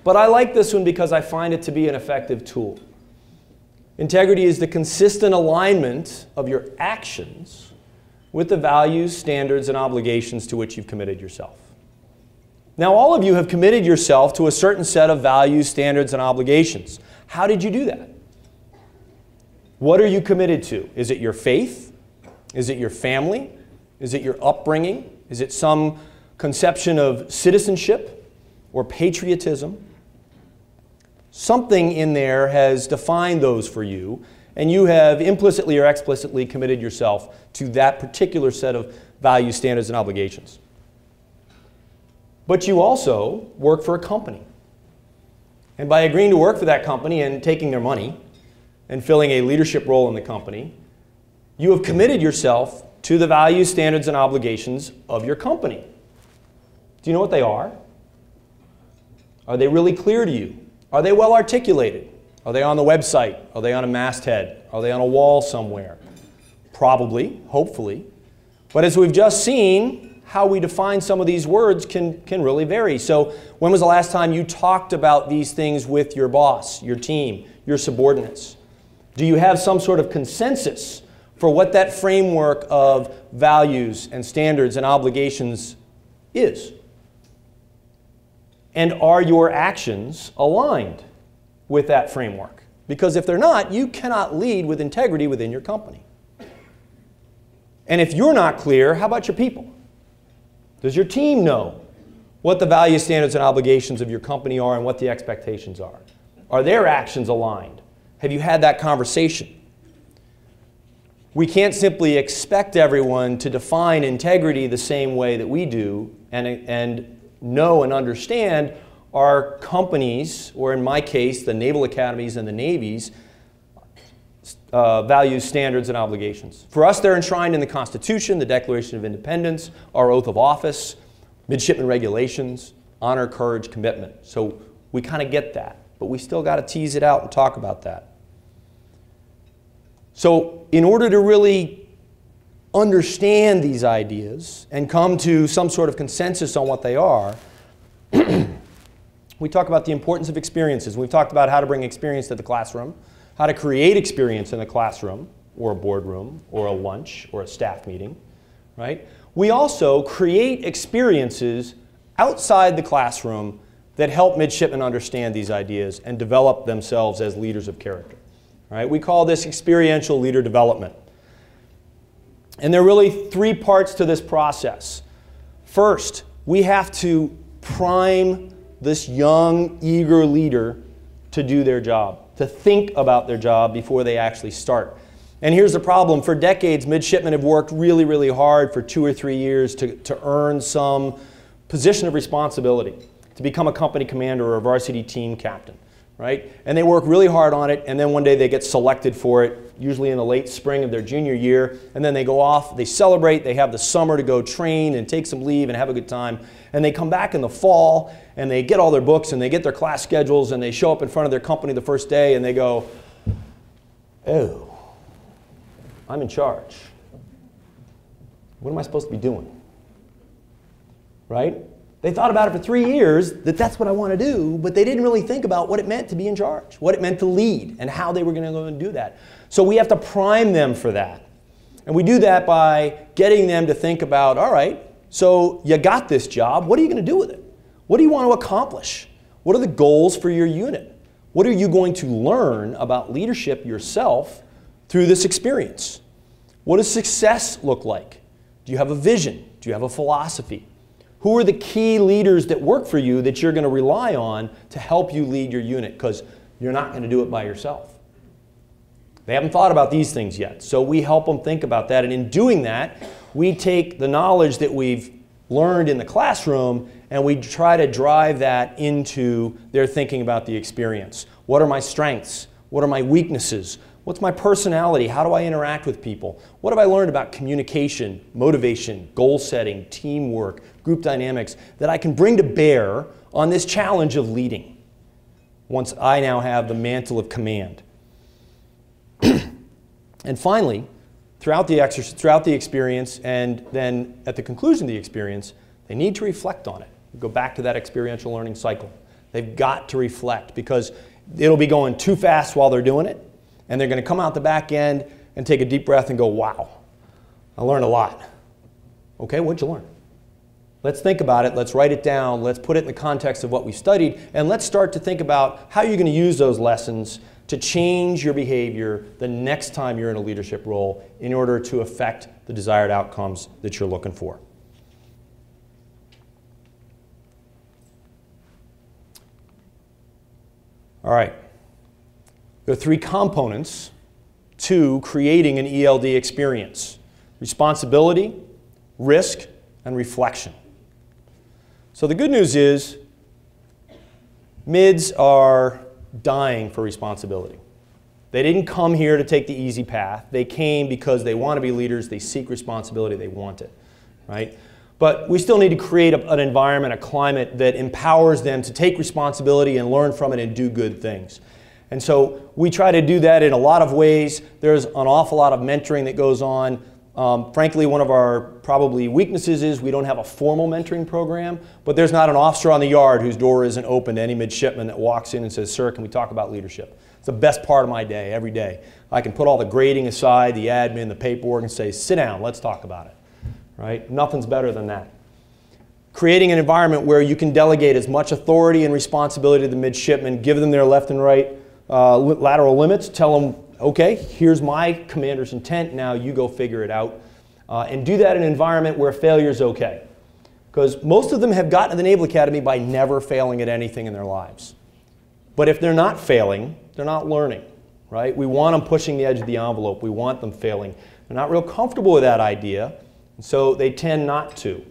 But I like this one because I find it to be an effective tool. Integrity is the consistent alignment of your actions with the values, standards, and obligations to which you've committed yourself. Now, all of you have committed yourself to a certain set of values, standards, and obligations. How did you do that? What are you committed to? Is it your faith? Is it your family? Is it your upbringing? Is it some conception of citizenship or patriotism? Something in there has defined those for you, and you have implicitly or explicitly committed yourself to that particular set of values, standards, and obligations. But you also work for a company. And by agreeing to work for that company and taking their money and filling a leadership role in the company, you have committed yourself to the values, standards, and obligations of your company. Do you know what they are? Are they really clear to you? Are they well articulated? Are they on the website? Are they on a masthead? Are they on a wall somewhere? Probably, hopefully. But as we've just seen, how we define some of these words can really vary. So when was the last time you talked about these things with your boss, your team, your subordinates? Do you have some sort of consensus for what that framework of values and standards and obligations is? And are your actions aligned with that framework? Because if they're not, you cannot lead with integrity within your company. And if you're not clear, how about your people? Does your team know what the value, standards, and obligations of your company are and what the expectations are? Are their actions aligned? Have you had that conversation? We can't simply expect everyone to define integrity the same way that we do and know and understand our companies, or in my case, the Naval Academies and the Navies, values, standards, and obligations. For us, they're enshrined in the Constitution, the Declaration of Independence, our oath of office, midshipman regulations, honor, courage, commitment. So we kind of get that, but we still got to tease it out and talk about that. So in order to really understand these ideas and come to some sort of consensus on what they are, we talk about the importance of experiences. We've talked about how to bring experience to the classroom, how to create experience in the classroom or a boardroom or a lunch or a staff meeting, right? We also create experiences outside the classroom that help midshipmen understand these ideas and develop themselves as leaders of character. Right? We call this experiential leader development. And there are really three parts to this process. First, we have to prime this young, eager leader to do their job, to think about their job before they actually start. And here's the problem. For decades, midshipmen have worked really, really hard for 2 or 3 years to earn some position of responsibility, to become a company commander or a varsity team captain. Right? And they work really hard on it, and then one day they get selected for it, usually in the late spring of their junior year, and then they go off, they celebrate, they have the summer to go train and take some leave and have a good time, and they come back in the fall, and they get all their books, and they get their class schedules, and they show up in front of their company the first day, and they go, oh, I'm in charge. What am I supposed to be doing? Right? They thought about it for 3 years, that that's what I want to do, but they didn't really think about what it meant to be in charge, what it meant to lead, and how they were going to go and do that. So we have to prime them for that. And we do that by getting them to think about, all right, so you got this job, what are you going to do with it? What do you want to accomplish? What are the goals for your unit? What are you going to learn about leadership yourself through this experience? What does success look like? Do you have a vision? Do you have a philosophy? Who are the key leaders that work for you that you're going to rely on to help you lead your unit? Because you're not going to do it by yourself. They haven't thought about these things yet. So we help them think about that. And in doing that, we take the knowledge that we've learned in the classroom and we try to drive that into their thinking about the experience. What are my strengths? What are my weaknesses? What's my personality? How do I interact with people? What have I learned about communication, motivation, goal setting, teamwork, group dynamics that I can bring to bear on this challenge of leading once I now have the mantle of command? And finally, throughout the experience and then at the conclusion of the experience, they need to reflect on it. Go back to that experiential learning cycle. They've got to reflect because it'll be going too fast while they're doing it. And they're going to come out the back end and take a deep breath and go, wow, I learned a lot. Okay, what'd you learn? Let's think about it. Let's write it down. Let's put it in the context of what we studied. And let's start to think about how you're going to use those lessons to change your behavior the next time you're in a leadership role in order to affect the desired outcomes that you're looking for. All right. There are 3 components to creating an ELD experience: responsibility, risk, and reflection. So the good news is mids are dying for responsibility. They didn't come here to take the easy path. They came because they want to be leaders, they seek responsibility, they want it, right? But we still need to create an environment, a climate that empowers them to take responsibility and learn from it and do good things. And so we try to do that in a lot of ways. There's an awful lot of mentoring that goes on. Frankly, one of our probably weaknesses is we don't have a formal mentoring program, but there's not an officer on the yard whose door isn't open to any midshipman that walks in and says, "Sir, can we talk about leadership?" It's the best part of my day, every day. I can put all the grading aside, the admin, the paperwork, and say, sit down, let's talk about it, right? Nothing's better than that. Creating an environment where you can delegate as much authority and responsibility to the midshipmen, give them their left and right lateral limits, tell them, okay, here's my commander's intent, now you go figure it out. And do that in an environment where failure is okay. Because most of them have gotten to the Naval Academy by never failing at anything in their lives. But if they're not failing, they're not learning, right? We want them pushing the edge of the envelope. We want them failing. They're not real comfortable with that idea, and so they tend not to.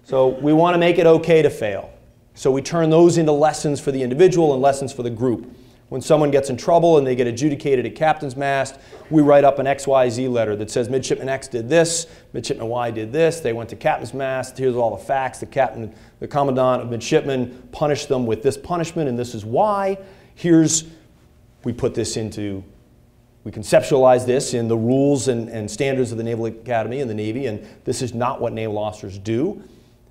So we want to make it okay to fail. So we turn those into lessons for the individual and lessons for the group. When someone gets in trouble and they get adjudicated at captain's mast, we write up an XYZ letter that says Midshipman X did this, Midshipman Y did this, they went to captain's mast, here's all the facts, the commandant of midshipmen punished them with this punishment and this is why. We put this into, we conceptualize this in the rules and standards of the Naval Academy and the Navy, and this is not what naval officers do.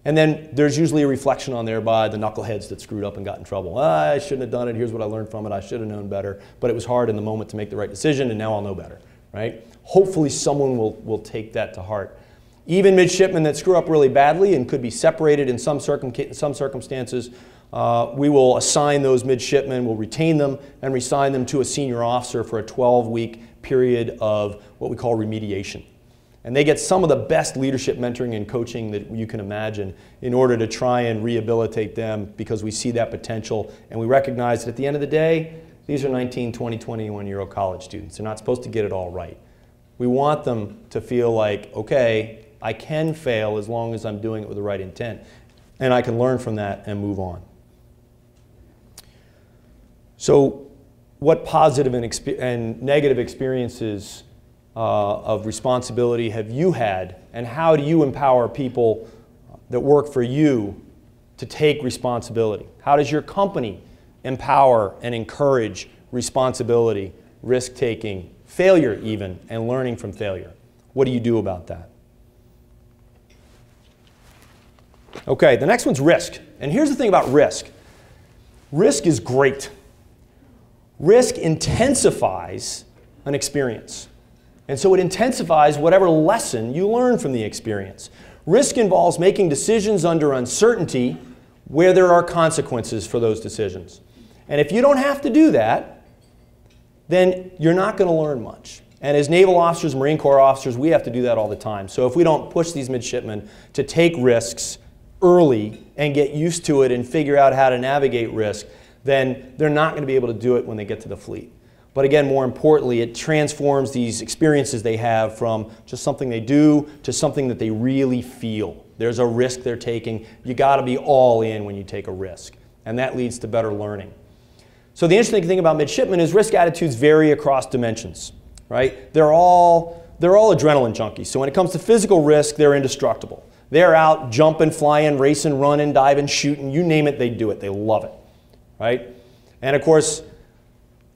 And then there's usually a reflection on there by the knuckleheads that screwed up and got in trouble. I shouldn't have done it. Here's what I learned from it. I should have known better. But it was hard in the moment to make the right decision, and now I'll know better, right? Hopefully someone will take that to heart. Even midshipmen that screw up really badly and could be separated in some circumstances, we will assign those midshipmen, we'll retain them, and reassign them to a senior officer for a 12-week period of what we call remediation. And they get some of the best leadership mentoring and coaching that you can imagine in order to try and rehabilitate them, because we see that potential and we recognize that at the end of the day, these are 19, 20, 21-year-old college students. They're not supposed to get it all right. We want them to feel like, okay, I can fail as long as I'm doing it with the right intent, and I can learn from that and move on. So what positive and negative experiences of responsibility have you had, and how do you empower people that work for you to take responsibility? How does your company empower and encourage responsibility, risk-taking, failure even, and learning from failure? What do you do about that? Okay, the next one's risk. And here's the thing about risk. Risk is great. Risk intensifies an experience. And so it intensifies whatever lesson you learn from the experience. Risk involves making decisions under uncertainty where there are consequences for those decisions. And if you don't have to do that, then you're not going to learn much. And as naval officers, Marine Corps officers, we have to do that all the time. So if we don't push these midshipmen to take risks early and get used to it and figure out how to navigate risk, then they're not going to be able to do it when they get to the fleet. But again, more importantly, it transforms these experiences they have from just something they do to something that they really feel. There's a risk they're taking. You got to be all in when you take a risk. And that leads to better learning. So the interesting thing about midshipmen is risk attitudes vary across dimensions, right? They're all adrenaline junkies. So when it comes to physical risk, they're indestructible. They're out jumping, flying, racing, running, diving, shooting, you name it, they do it. They love it, right? And of course,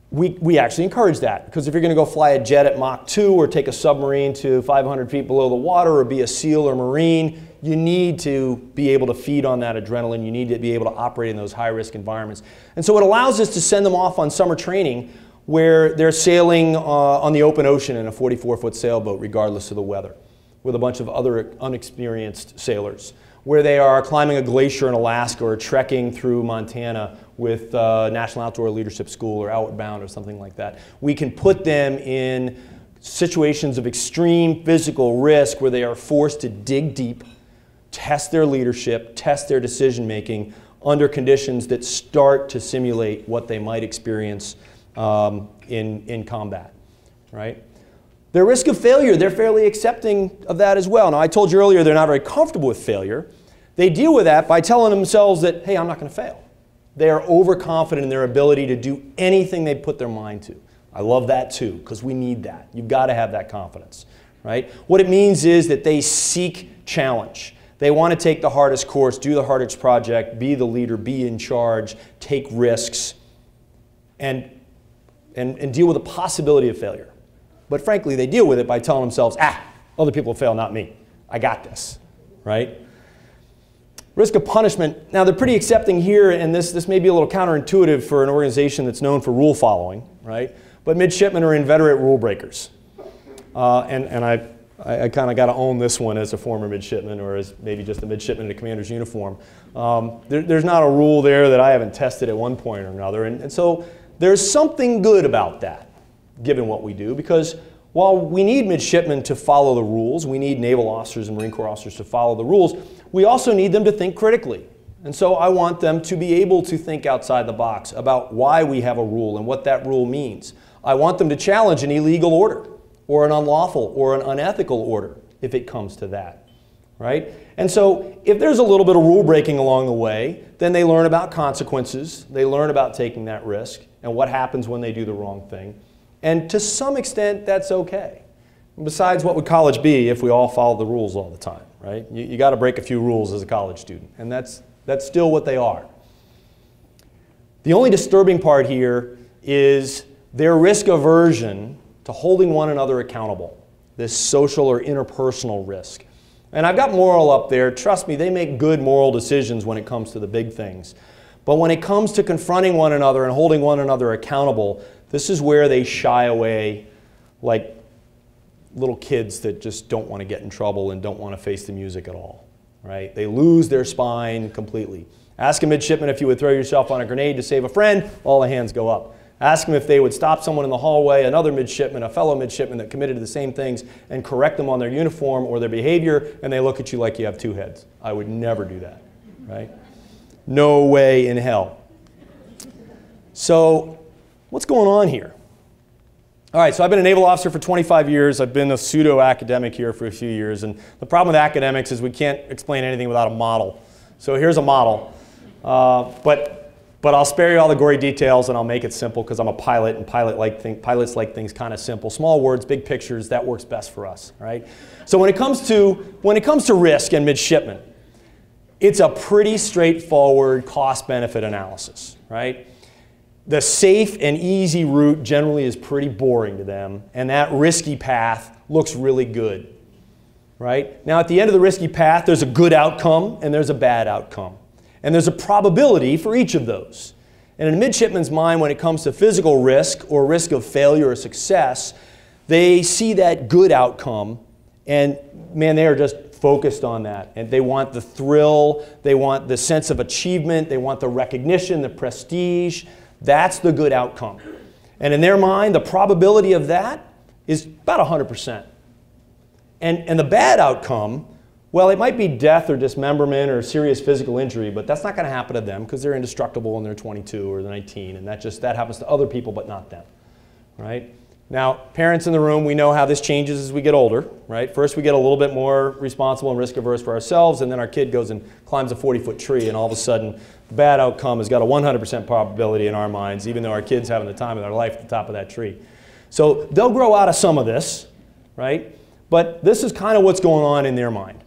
we actually encourage that, because if you're going to go fly a jet at Mach 2 or take a submarine to 500 feet below the water or be a SEAL or Marine, you need to be able to feed on that adrenaline. You need to be able to operate in those high-risk environments. And so it allows us to send them off on summer training where they're sailing on the open ocean in a 44-foot sailboat regardless of the weather with a bunch of other unexperienced sailors, where they are climbing a glacier in Alaska or trekking through Montana with National Outdoor Leadership School or Outward Bound or something like that. We can put them in situations of extreme physical risk where they are forced to dig deep, test their leadership, test their decision making under conditions that start to simulate what they might experience in combat, right? Their risk of failure, they're fairly accepting of that as well. Now, I told you earlier they're not very comfortable with failure. They deal with that by telling themselves that, hey, I'm not going to fail. They are overconfident in their ability to do anything they put their mind to. I love that too, because we need that. You've got to have that confidence, right? What it means is that they seek challenge. They want to take the hardest course, do the hardest project, be the leader, be in charge, take risks, and deal with the possibility of failure. But frankly, they deal with it by telling themselves, other people fail, not me. I got this, right? Risk of punishment. Now, they're pretty accepting here, and this may be a little counterintuitive for an organization that's known for rule following, right? But midshipmen are inveterate rule breakers. And I kind of got to own this one as a former midshipman, or as maybe just a midshipman in a commander's uniform. There's not a rule there that I haven't tested at one point or another. And so there's something good about that, given what we do, because while we need midshipmen to follow the rules, we need naval officers and Marine Corps officers to follow the rules, we also need them to think critically. And so I want them to be able to think outside the box about why we have a rule and what that rule means. I want them to challenge an illegal order or an unlawful or an unethical order if it comes to that, right? And so if there's a little bit of rule breaking along the way, then they learn about consequences, they learn about taking that risk and what happens when they do the wrong thing. And to some extent, that's okay. Besides, what would college be if we all followed the rules all the time, right? You got to break a few rules as a college student, and that's still what they are. The only disturbing part here is their risk aversion to holding one another accountable, this social or interpersonal risk. And I've got moral up there. Trust me, they make good moral decisions when it comes to the big things. But when it comes to confronting one another and holding one another accountable, this is where they shy away like little kids that just don't want to get in trouble and don't want to face the music at all, right? They lose their spine completely. Ask a midshipman if you would throw yourself on a grenade to save a friend, all the hands go up. Ask them if they would stop someone in the hallway, another midshipman, a fellow midshipman that committed to the same things, and correct them on their uniform or their behavior, and they look at you like you have two heads. I would never do that, right? No way in hell. So what's going on here? All right, so I've been a naval officer for 25 years. I've been a pseudo-academic here for a few years. And the problem with academics is we can't explain anything without a model. So here's a model. But I'll spare you all the gory details, and I'll make it simple because I'm a pilot, and pilots like things kind of simple. Small words, big pictures, that works best for us, right? So when it comes to risk and midshipmen, it's a pretty straightforward cost-benefit analysis, right? The safe and easy route generally is pretty boring to them, and that risky path looks really good, right? Now, at the end of the risky path, there's a good outcome and there's a bad outcome. And there's a probability for each of those. And in a midshipman's mind, when it comes to physical risk or risk of failure or success, they see that good outcome, and man, they are just focused on that. And they want the thrill, they want the sense of achievement, they want the recognition, the prestige. That's the good outcome. And in their mind, the probability of that is about 100%. And the bad outcome, well, it might be death or dismemberment or serious physical injury, but that's not going to happen to them because they're indestructible and they're 22 or they're 19, and that happens to other people but not them, right? Now, parents in the room, we know how this changes as we get older, right? First, we get a little bit more responsible and risk-averse for ourselves, and then our kid goes and climbs a 40-foot tree, and all of a sudden, the bad outcome has got a 100% probability in our minds, even though our kid's having the time of their life at the top of that tree. So they'll grow out of some of this, right? But this is kind of what's going on in their mind.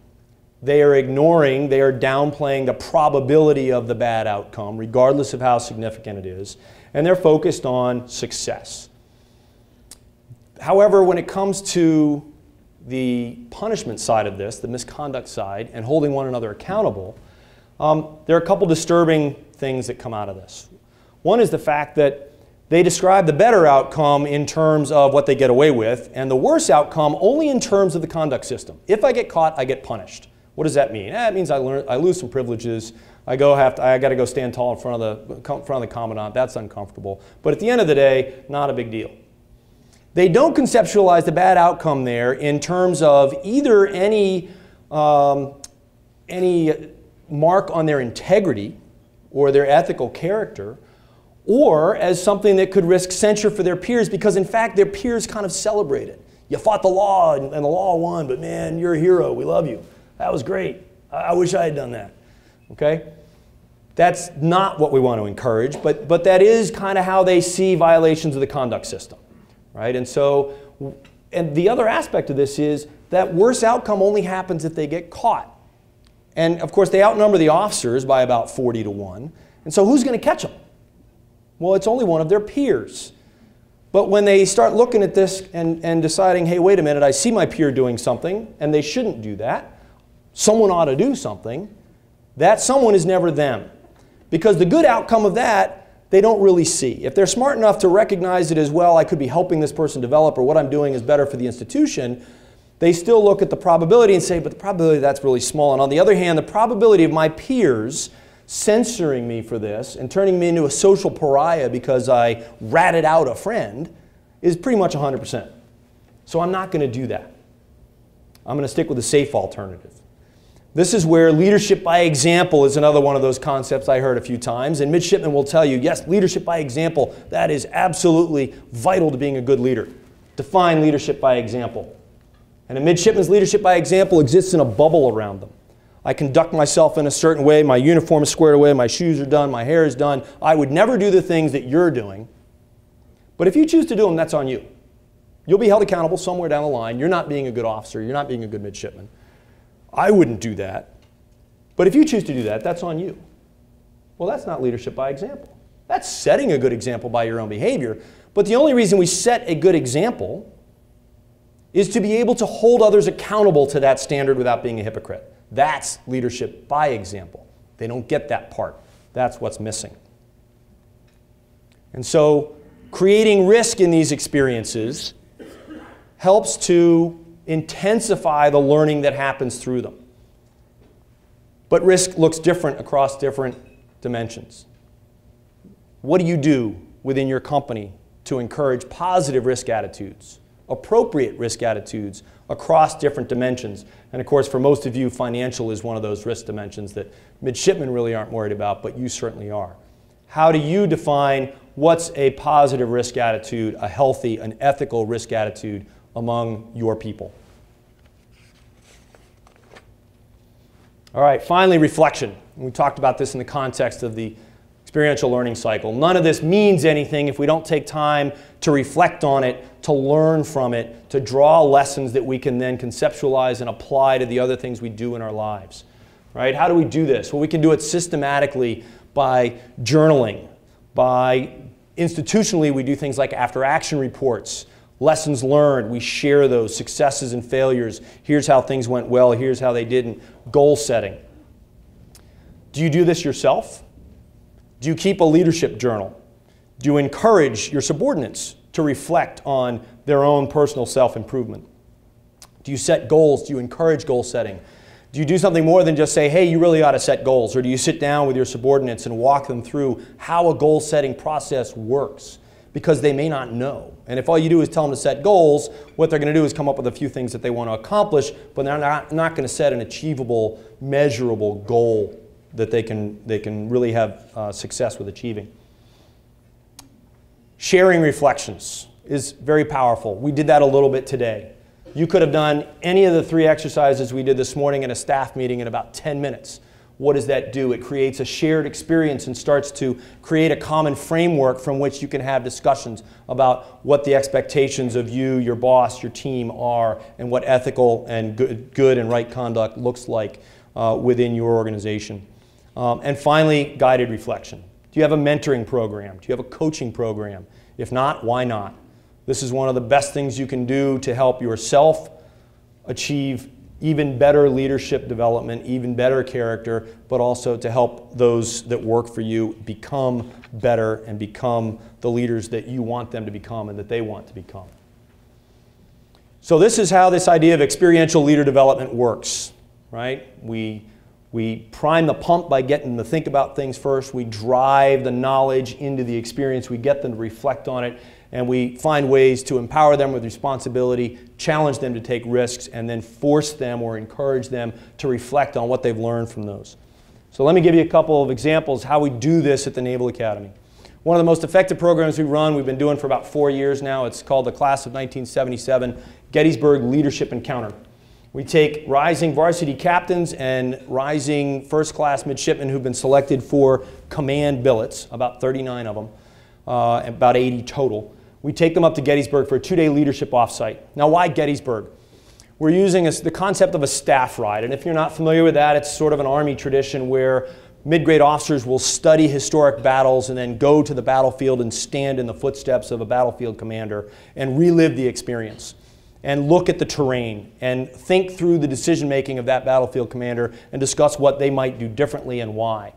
They are ignoring, they are downplaying the probability of the bad outcome, regardless of how significant it is, and they're focused on success. However, when it comes to the punishment side of this, the misconduct side, and holding one another accountable, there are a couple disturbing things that come out of this. One is the fact that they describe the better outcome in terms of what they get away with, and the worse outcome only in terms of the conduct system. If I get caught, I get punished. What does that mean? It means I lose some privileges. I got to go stand tall in front of the commandant. That's uncomfortable. But at the end of the day, not a big deal. They don't conceptualize the bad outcome there in terms of either any mark on their integrity or their ethical character, or as something that could risk censure for their peers, because in fact their peers kind of celebrate it. You fought the law and the law won, but man, you're a hero. We love you. That was great. I wish I had done that. Okay? That's not what we want to encourage, but that is kind of how they see violations of the conduct system. Right? And so, and the other aspect of this is that worse outcome only happens if they get caught. And of course, they outnumber the officers by about 40 to 1. And so who's going to catch them? Well, it's only one of their peers. But when they start looking at this and deciding, hey, wait a minute, I see my peer doing something, and they shouldn't do that, someone ought to do something, that someone is never them. Because the good outcome of that, they don't really see. If they're smart enough to recognize it as, well, I could be helping this person develop, or what I'm doing is better for the institution, they still look at the probability and say, but the probability that's really small. And on the other hand, the probability of my peers censoring me for this and turning me into a social pariah because I ratted out a friend is pretty much 100%. So I'm not going to do that. I'm going to stick with the safe alternative. This is where leadership by example is another one of those concepts I heard a few times. And midshipmen will tell you, yes, leadership by example, that is absolutely vital to being a good leader. Define leadership by example. And a midshipman's leadership by example exists in a bubble around them. I conduct myself in a certain way, my uniform is squared away, my shoes are done, my hair is done. I would never do the things that you're doing. But if you choose to do them, that's on you. You'll be held accountable somewhere down the line. You're not being a good officer. You're not being a good midshipman. I wouldn't do that. But if you choose to do that, that's on you. Well, that's not leadership by example. That's setting a good example by your own behavior. But the only reason we set a good example is to be able to hold others accountable to that standard without being a hypocrite. That's leadership by example. They don't get that part. That's what's missing. And so creating risk in these experiences helps to intensify the learning that happens through them. But risk looks different across different dimensions. What do you do within your company to encourage positive risk attitudes, appropriate risk attitudes across different dimensions? And of course, for most of you, financial is one of those risk dimensions that midshipmen really aren't worried about, but you certainly are. How do you define what's a positive risk attitude, a healthy, an ethical risk attitude among your people? All right, finally, reflection. We talked about this in the context of the experiential learning cycle. None of this means anything if we don't take time to reflect on it, to learn from it, to draw lessons that we can then conceptualize and apply to the other things we do in our lives. Right? How do we do this? Well, we can do it systematically by journaling, by institutionally we do things like after-action reports, lessons learned, we share those successes and failures. Here's how things went well, here's how they didn't. Goal setting. Do you do this yourself? Do you keep a leadership journal? Do you encourage your subordinates to reflect on their own personal self-improvement? Do you set goals? Do you encourage goal setting? Do you do something more than just say, hey, you really ought to set goals? Or do you sit down with your subordinates and walk them through how a goal-setting process works? Because they may not know. And if all you do is tell them to set goals, what they're going to do is come up with a few things that they want to accomplish, but they're not going to set an achievable, measurable goal that they can really have success with achieving. Sharing reflections is very powerful. We did that a little bit today. You could have done any of the 3 exercises we did this morning in a staff meeting in about 10 minutes. What does that do? It creates a shared experience and starts to create a common framework from which you can have discussions about what the expectations of you, your boss, your team are, and what ethical and good and right conduct looks like within your organization. And finally, guided reflection. Do you have a mentoring program? Do you have a coaching program? If not, why not? This is one of the best things you can do to help yourself achieve even better leadership development, even better character, but also to help those that work for you become better and become the leaders that you want them to become and that they want to become. So this is how this idea of experiential leader development works, right? We prime the pump by getting them to think about things first. We drive the knowledge into the experience. We get them to reflect on it. And we find ways to empower them with responsibility, challenge them to take risks, and then force them or encourage them to reflect on what they've learned from those. So let me give you a couple of examples how we do this at the Naval Academy. One of the most effective programs we run, we've been doing for about 4 years now. It's called the Class of 1977 Gettysburg Leadership Encounter. We take rising varsity captains and rising first-class midshipmen who've been selected for command billets, about 39 of them, about 80 total. We take them up to Gettysburg for a 2-day leadership offsite. Now, why Gettysburg? We're using the concept of a staff ride. And if you're not familiar with that, it's sort of an Army tradition where mid-grade officers will study historic battles and then go to the battlefield and stand in the footsteps of a battlefield commander and relive the experience. and look at the terrain and think through the decision making of that battlefield commander and discuss what they might do differently and why.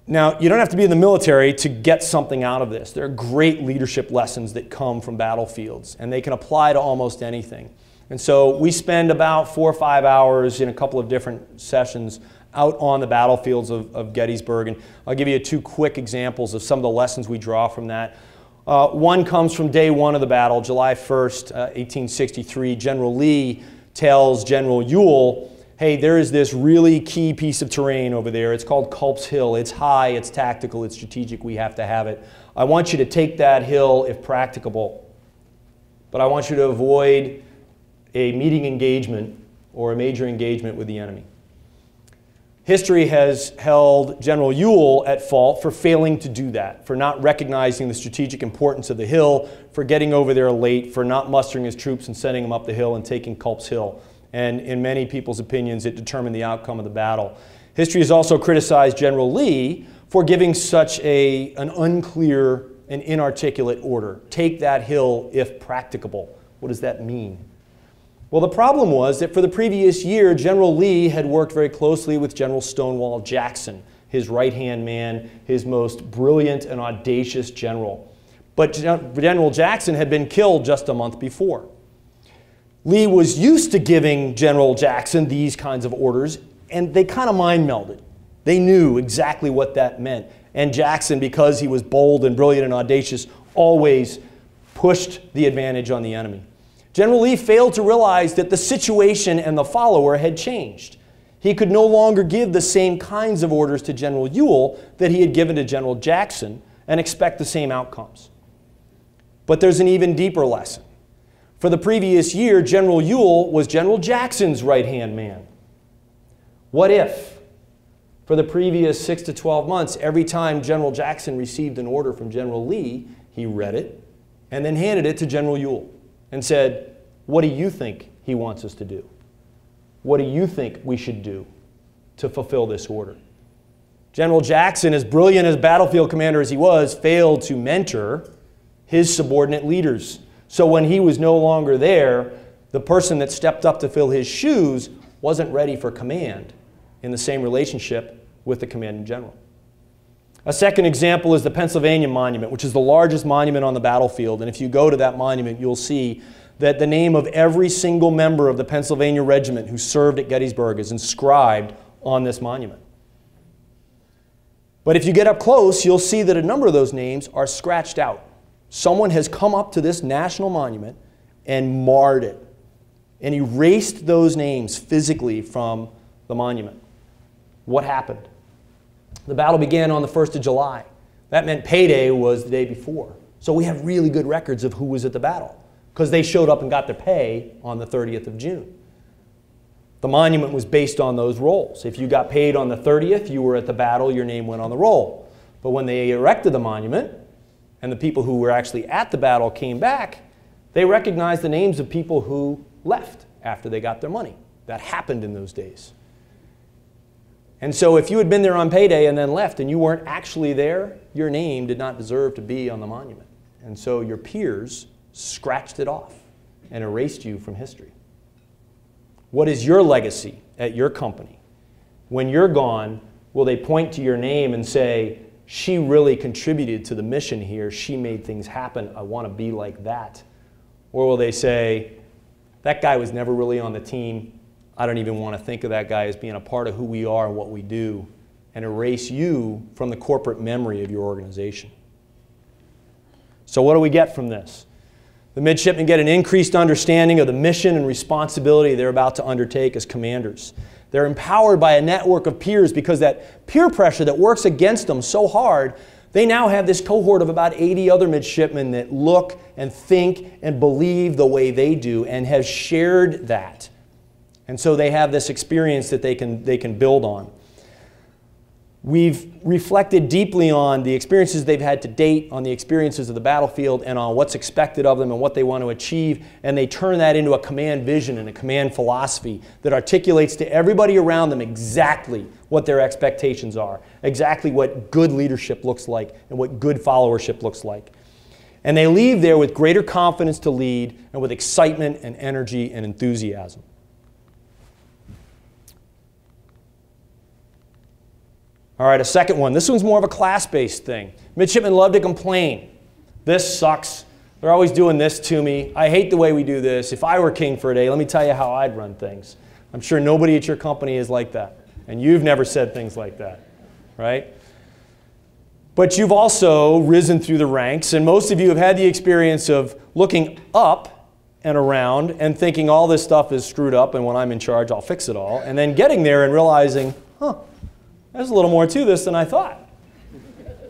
Now, you don't have to be in the military to get something out of this. There are great leadership lessons that come from battlefields, and they can apply to almost anything. And so we spend about 4 or 5 hours in a couple of different sessions out on the battlefields of Gettysburg. And I'll give you 2 quick examples of some of the lessons we draw from that. One comes from day 1 of the battle, July 1st, 1863. General Lee tells General Ewell, hey, there is this really key piece of terrain over there. It's called Culp's Hill. It's high, it's tactical, it's strategic. We have to have it. I want you to take that hill if practicable, but I want you to avoid a meeting engagement or a major engagement with the enemy. History has held General Ewell at fault for failing to do that, for not recognizing the strategic importance of the hill, for getting over there late, for not mustering his troops and sending them up the hill and taking Culp's Hill. And in many people's opinions, it determined the outcome of the battle. History has also criticized General Lee for giving such an unclear and inarticulate order. Take that hill if practicable. What does that mean? Well, the problem was that for the previous year, General Lee had worked very closely with General Stonewall Jackson, his right-hand man, his most brilliant and audacious general. But General Jackson had been killed just a month before. Lee was used to giving General Jackson these kinds of orders, and they kind of mind melded. They knew exactly what that meant. And Jackson, because he was bold and brilliant and audacious, always pushed the advantage on the enemy. General Lee failed to realize that the situation and the follower had changed. He could no longer give the same kinds of orders to General Ewell that he had given to General Jackson and expect the same outcomes. But there's an even deeper lesson. For the previous year, General Ewell was General Jackson's right-hand man. What if, for the previous 6 to 12 months, every time General Jackson received an order from General Lee, he read it and then handed it to General Ewell and said, what do you think he wants us to do? What do you think we should do to fulfill this order? General Jackson, as brilliant as battlefield commander as he was, failed to mentor his subordinate leaders. So when he was no longer there, the person that stepped up to fill his shoes wasn't ready for command in the same relationship with the commanding general. A second example is the Pennsylvania Monument, which is the largest monument on the battlefield. And if you go to that monument, you'll see that the name of every single member of the Pennsylvania regiment who served at Gettysburg is inscribed on this monument. But if you get up close, you'll see that a number of those names are scratched out. Someone has come up to this national monument and marred it and erased those names physically from the monument. What happened? The battle began on the 1st of July. That meant payday was the day before. So we have really good records of who was at the battle because they showed up and got their pay on the 30th of June. The monument was based on those rolls. If you got paid on the 30th, you were at the battle, your name went on the roll. But when they erected the monument, and the people who were actually at the battle came back, they recognized the names of people who left after they got their money. That happened in those days. And so if you had been there on payday and then left and you weren't actually there, your name did not deserve to be on the monument. And so your peers scratched it off and erased you from history. What is your legacy at your company? When you're gone, will they point to your name and say, she really contributed to the mission here. She made things happen. I want to be like that. Or will they say, that guy was never really on the team. I don't even want to think of that guy as being a part of who we are and what we do, and erase you from the corporate memory of your organization. So what do we get from this? The midshipmen get an increased understanding of the mission and responsibility they're about to undertake as commanders. They're empowered by a network of peers because that peer pressure that works against them so hard, they now have this cohort of about 80 other midshipmen that look and think and believe the way they do and have shared that. And so they have this experience that they can build on. We've reflected deeply on the experiences they've had to date, on the experiences of the battlefield, and on what's expected of them and what they want to achieve, and they turn that into a command vision and a command philosophy that articulates to everybody around them exactly what their expectations are, exactly what good leadership looks like and what good followership looks like. And they leave there with greater confidence to lead and with excitement and energy and enthusiasm. All right, a second one. This one's more of a class-based thing. Midshipmen love to complain. This sucks. They're always doing this to me. I hate the way we do this. If I were king for a day, let me tell you how I'd run things. I'm sure nobody at your company is like that. And you've never said things like that, right? But you've also risen through the ranks, and most of you have had the experience of looking up and around and thinking all this stuff is screwed up, and when I'm in charge, I'll fix it all. And then getting there and realizing, there's a little more to this than I thought.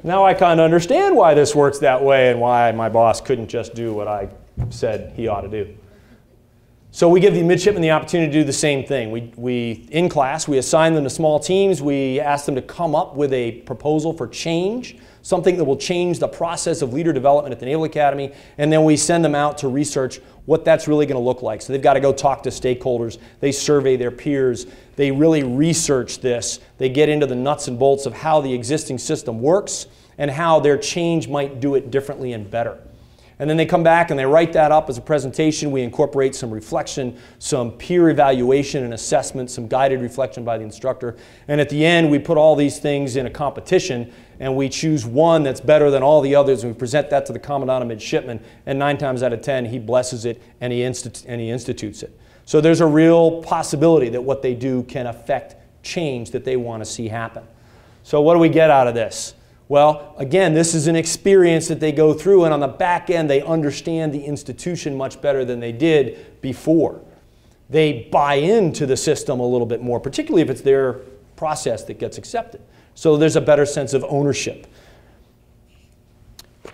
Now I kind of understand why this works that way and why my boss couldn't just do what I said he ought to do. So we give the midshipmen the opportunity to do the same thing. In class, we assign them to small teams. We ask them to come up with a proposal for change, something that will change the process of leader development at the Naval Academy, and then we send them out to research what that's really going to look like. So they've got to go talk to stakeholders. They survey their peers. They really research this. They get into the nuts and bolts of how the existing system works and how their change might do it differently and better. And then they come back and they write that up as a presentation. We incorporate some reflection, some peer evaluation and assessment, some guided reflection by the instructor. And at the end, we put all these things in a competition and we choose one that's better than all the others, and we present that to the Commandant of Midshipmen, and 9 times out of 10, he blesses it and he institutes it. So there's a real possibility that what they do can affect change that they want to see happen. So what do we get out of this? Well, again, this is an experience that they go through, and on the back end, they understand the institution much better than they did before. They buy into the system a little bit more, particularly if it's their process that gets accepted. So there's a better sense of ownership.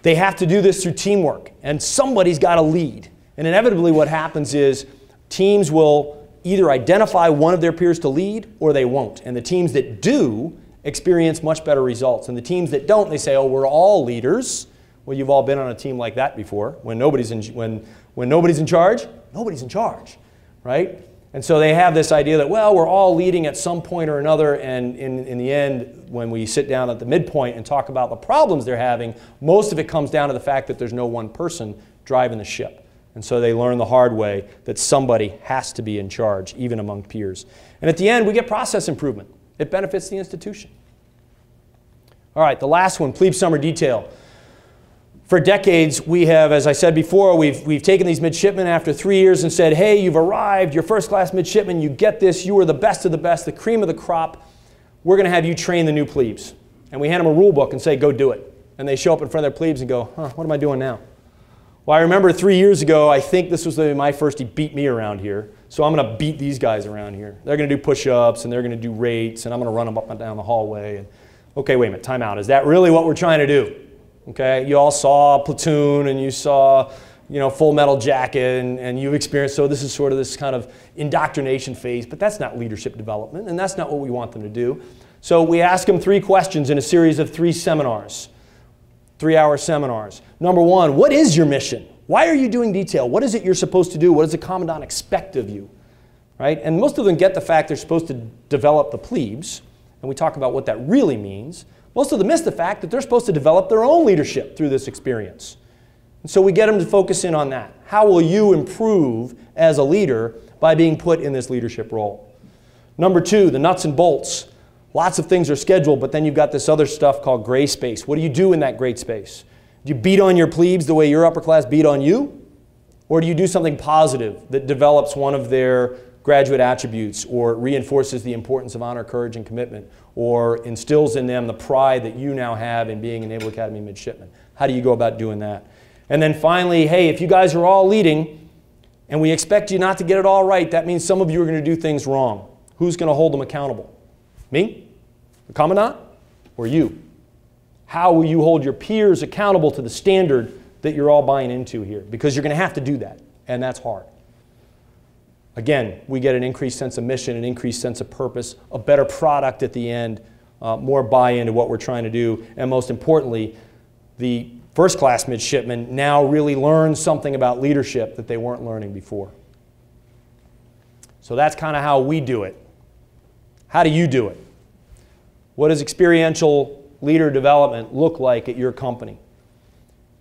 They have to do this through teamwork, and somebody's got to lead. And inevitably what happens is teams will either identify one of their peers to lead or they won't. And the teams that do experience much better results. And the teams that don't, they say, oh, we're all leaders. Well, you've all been on a team like that before. When nobody's in charge, nobody's in charge, right? And so they have this idea that, well, we're all leading at some point or another, and in the end, when we sit down at the midpoint and talk about the problems they're having, most of it comes down to the fact that there's no one person driving the ship. And so they learn the hard way that somebody has to be in charge, even among peers. And at the end, we get process improvement. It benefits the institution. All right, the last one, plebe summer detail. For decades, we have, as I said before, we've taken these midshipmen after 3 years and said, hey, you've arrived, you're first-class midshipmen, you get this, you are the best of the best, the cream of the crop. We're going to have you train the new plebes. And we hand them a rule book and say, go do it. And they show up in front of their plebes and go, what am I doing now? Well, I remember 3 years ago, I think this was my first, he beat me around here. So I'm going to beat these guys around here. They're going to do push-ups, and they're going to do rates, and I'm going to run them up and down the hallway. And, okay, wait a minute, time out. Is that really what we're trying to do? Okay, you all saw Platoon, and you saw, Full Metal Jacket, and you've experienced, so this is sort of this kind of indoctrination phase, but that's not leadership development, and that's not what we want them to do. So we ask them 3 questions in a series of 3 seminars, 3-hour seminars. Number 1, what is your mission? Why are you doing detail? What is it you're supposed to do? What does the commandant expect of you? Right? And most of them get the fact they're supposed to develop the plebes, and we talk about what that really means. Most of them miss the fact that they're supposed to develop their own leadership through this experience. And so we get them to focus in on that. How will you improve as a leader by being put in this leadership role? Number 2, the nuts and bolts. Lots of things are scheduled, but then you've got this other stuff called gray space. What do you do in that gray space? Do you beat on your plebes the way your upper class beat on you? Or do you do something positive that develops one of their graduate attributes, or reinforces the importance of honor, courage, and commitment, or instills in them the pride that you now have in being a Naval Academy midshipman? How do you go about doing that? And then finally, hey, if you guys are all leading, and we expect you not to get it all right, that means some of you are going to do things wrong. Who's going to hold them accountable? Me? The commandant? Or you? How will you hold your peers accountable to the standard that you're all buying into here? Because you're going to have to do that, and that's hard. Again, we get an increased sense of mission, an increased sense of purpose, a better product at the end, more buy-in to what we're trying to do, and most importantly, the first-class midshipmen now really learn something about leadership that they weren't learning before. So that's kind of how we do it. How do you do it? What does experiential leader development look like at your company?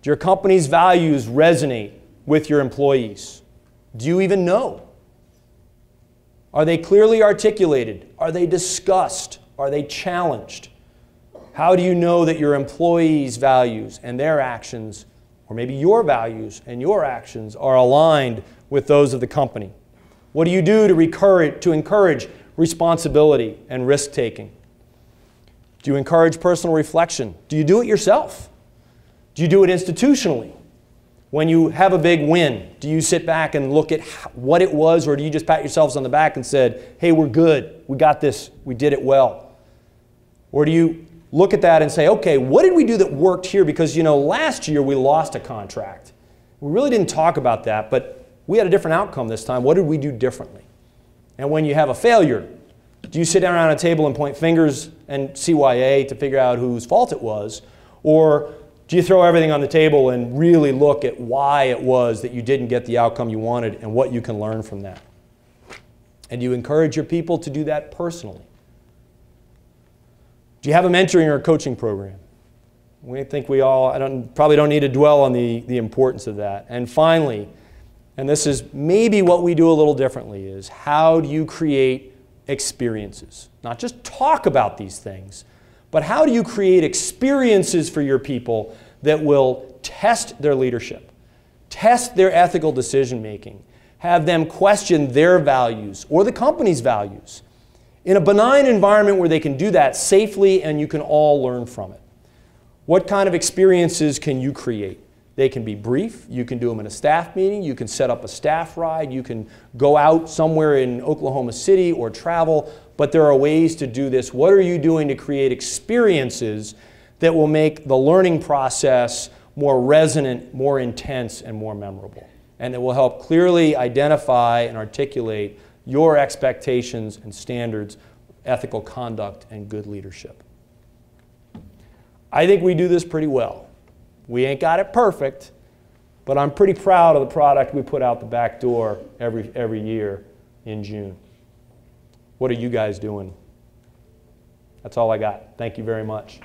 Do your company's values resonate with your employees? Do you even know? Are they clearly articulated? Are they discussed? Are they challenged? How do you know that your employees' values and their actions, or maybe your values and your actions, are aligned with those of the company? What do you do to encourage responsibility and risk-taking? Do you encourage personal reflection? Do you do it yourself? Do you do it institutionally? When you have a big win, do you sit back and look at what it was, or do you just pat yourselves on the back and said, hey, we're good, we got this, we did it well? Or do you look at that and say, okay, what did we do that worked here? Because, you know, last year we lost a contract. We really didn't talk about that, but we had a different outcome this time. What did we do differently? And when you have a failure, do you sit down around a table and point fingers and CYA to figure out whose fault it was? Or do you throw everything on the table and really look at why it was that you didn't get the outcome you wanted and what you can learn from that? And do you encourage your people to do that personally? Do you have a mentoring or coaching program? We think we all, probably don't need to dwell on the importance of that. And finally, and this is maybe what we do a little differently, is how do you create experiences? Not just talk about these things, but how do you create experiences for your people that will test their leadership, test their ethical decision making, have them question their values or the company's values in a benign environment where they can do that safely and you can all learn from it? What kind of experiences can you create? They can be brief. You can do them in a staff meeting. You can set up a staff ride. You can go out somewhere in Oklahoma City or travel. But there are ways to do this. What are you doing to create experiences that will make the learning process more resonant, more intense, and more memorable? And it will help clearly identify and articulate your expectations and standards, ethical conduct, and good leadership. I think we do this pretty well. We ain't got it perfect, but I'm pretty proud of the product we put out the back door every year in June. What are you guys doing? That's all I got. Thank you very much.